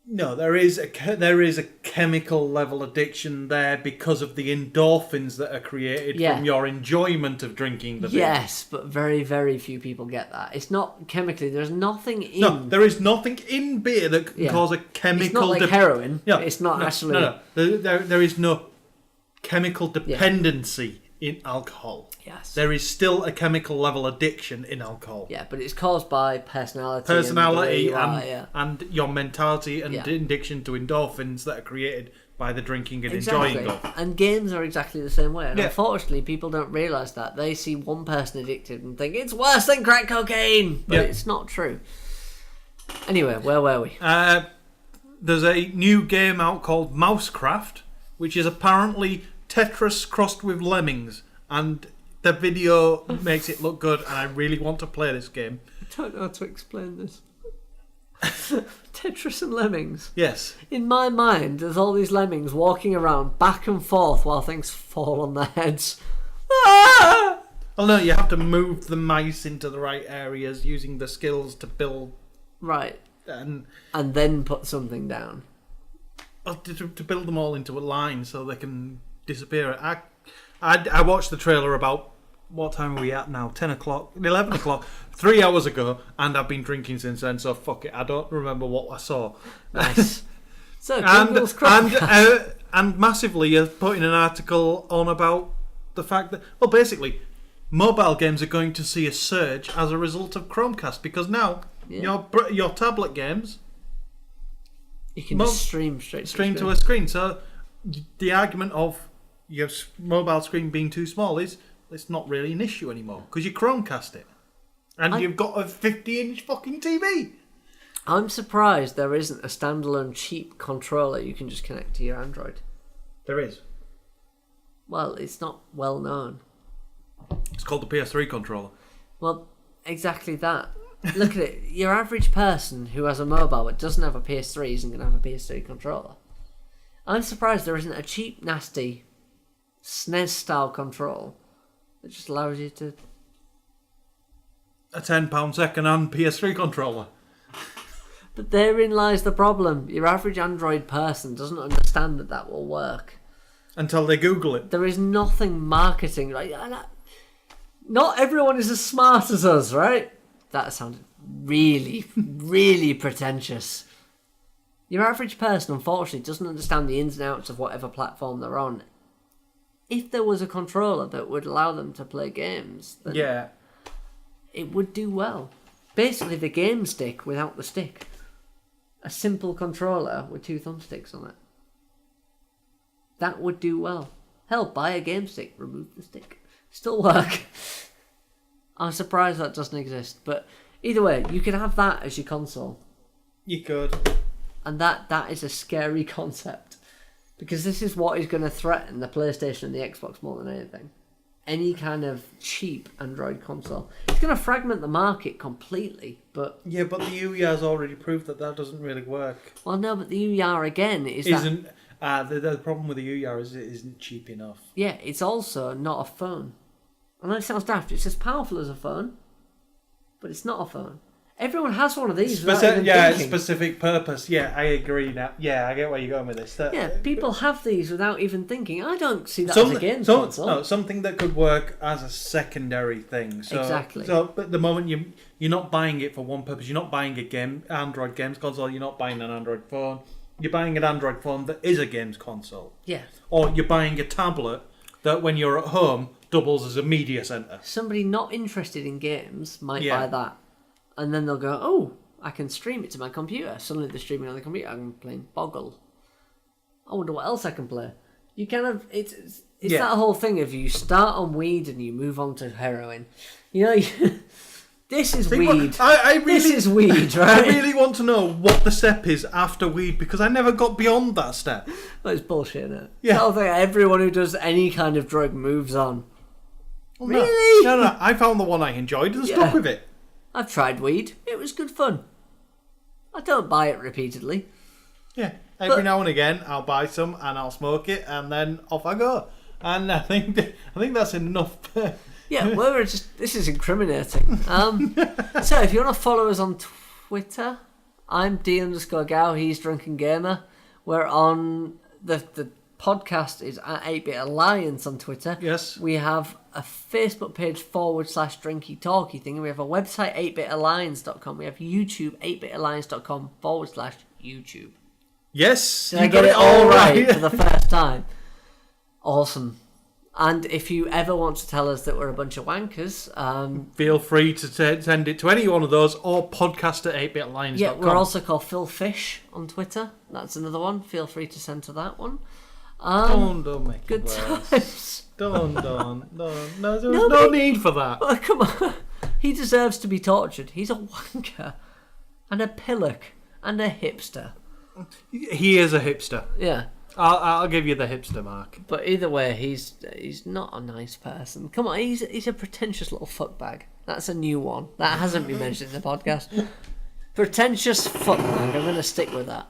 No, there is a chemical level addiction there because of the endorphins that are created from your enjoyment of drinking the beer. Yes, but very, very few people get that. It's not chemically. There's nothing in... No, there is nothing in beer that can cause a chemical... It's not like heroin. Yeah. It's not actually... No. There is no chemical dependency in alcohol. Yes. There is still a chemical level addiction in alcohol. Yeah, but it's caused by personality and your mentality and addiction to endorphins that are created by the drinking and enjoying of. And games are exactly the same way. And unfortunately, people don't realise that. They see one person addicted and think, it's worse than crack cocaine! But it's not true. Anyway, where were we? There's a new game out called Mousecraft, which is apparently Tetris crossed with Lemmings. And the video makes it look good, and I really want to play this game. I don't know how to explain this. Tetris and lemmings. Yes. In my mind, there's all these lemmings walking around back and forth while things fall on their heads. Ah! Well, no, you have to move the mice into the right areas using the skills to build. Right. And then put something down. To build them all into a line so they can disappear. I watched the trailer about, what time are we at now? 10 o'clock? 11 o'clock? 3 hours ago, and I've been drinking since then, so fuck it. I don't remember what I saw. Nice. So, and massively, you're putting an article on about the fact that, well, basically, mobile games are going to see a surge as a result of Chromecast, because now your tablet games... You can just stream straight to a screen. So the argument of your mobile screen being too small is it's not really an issue anymore because you Chromecast it, and you've got a 50-inch fucking TV. I'm surprised there isn't a standalone cheap controller you can just connect to your Android. There is. Well, it's not well known. It's called the PS3 controller. Well, exactly that. Look at it. Your average person who has a mobile but doesn't have a PS3 isn't going to have a PS3 controller. I'm surprised there isn't a cheap, nasty SNES-style control that just allows you to... A £10 second-hand PS3 controller. But therein lies the problem. Your average Android person doesn't understand that will work. Until they Google it. There is nothing marketing. Not everyone is as smart as us, right? That sounded really, really pretentious. Your average person, unfortunately, doesn't understand the ins and outs of whatever platform they're on. If there was a controller that would allow them to play games, then it would do well. Basically, the game stick without the stick. A simple controller with 2 thumbsticks on it. That would do well. Hell, buy a game stick, remove the stick. Still work. I'm surprised that doesn't exist. But either way, you can have that as your console. You could. And that is a scary concept. Because this is what is going to threaten the PlayStation and the Xbox more than anything. Any kind of cheap Android console. It's going to fragment the market completely, but... Yeah, but the UER's already proved that doesn't really work. Well, no, but the UER, again, isn't... the problem with the UER is it isn't cheap enough. Yeah, it's also not a phone. I know it sounds daft. It's as powerful as a phone, but it's not a phone. Everyone has one of these without even thinking. Specific purpose. Yeah, I agree now. Yeah, I get where you're going with this. People have these without even thinking. I don't see that as a game console. No, something that could work as a secondary thing. So, exactly. So, at the moment, you're not buying it for one purpose. You're not buying a Android games console. You're not buying an Android phone. You're buying an Android phone that is a games console. Yeah. Or you're buying a tablet that, when you're at home, doubles as a media centre. Somebody not interested in games might buy that. And then they'll go, oh, I can stream it to my computer. Suddenly they're streaming on the computer. I'm playing Boggle. I wonder what else I can play. You kind of... It's that whole thing of you start on weed and you move on to heroin. You know, this is weed. This is weed, right? I really want to know what the step is after weed, because I never got beyond that step. Well, it's bullshit, isn't it? Yeah. The whole thing, everyone who does any kind of drug moves on. Oh, really? No. I found the one I enjoyed and stuck with it. I've tried weed. It was good fun. I don't buy it repeatedly. Yeah, every now and again I'll buy some and I'll smoke it and then off I go. And I think that's enough. Yeah, this is incriminating. So if you want to follow us on Twitter, I'm D_Gow, he's DrunkenGamer. We're on the podcast is at 8-Bit Alliance on Twitter. Yes. We have a Facebook page /Drinky Talky Thingy. We have a website 8bitalliance.com. We have YouTube 8bitalliance.com /YouTube. Yes. Did I get it all right for the first time? Awesome. And if you ever want to tell us that we're a bunch of wankers, feel free to send it to any one of those or podcast at 8bitalliance.com. Yeah, we're also called Phil Fish on Twitter. That's another one. Feel free to send to that one. Don't make good it worse. times. Don't. No, there's no need for that. Oh, come on. He deserves to be tortured. He's a wanker and a pillock and a hipster. He is a hipster. Yeah. I'll give you the hipster mark. But either way, he's not a nice person. Come on, he's a pretentious little fuckbag. That's a new one. That hasn't been mentioned in the podcast. Pretentious fuckbag. I'm going to stick with that.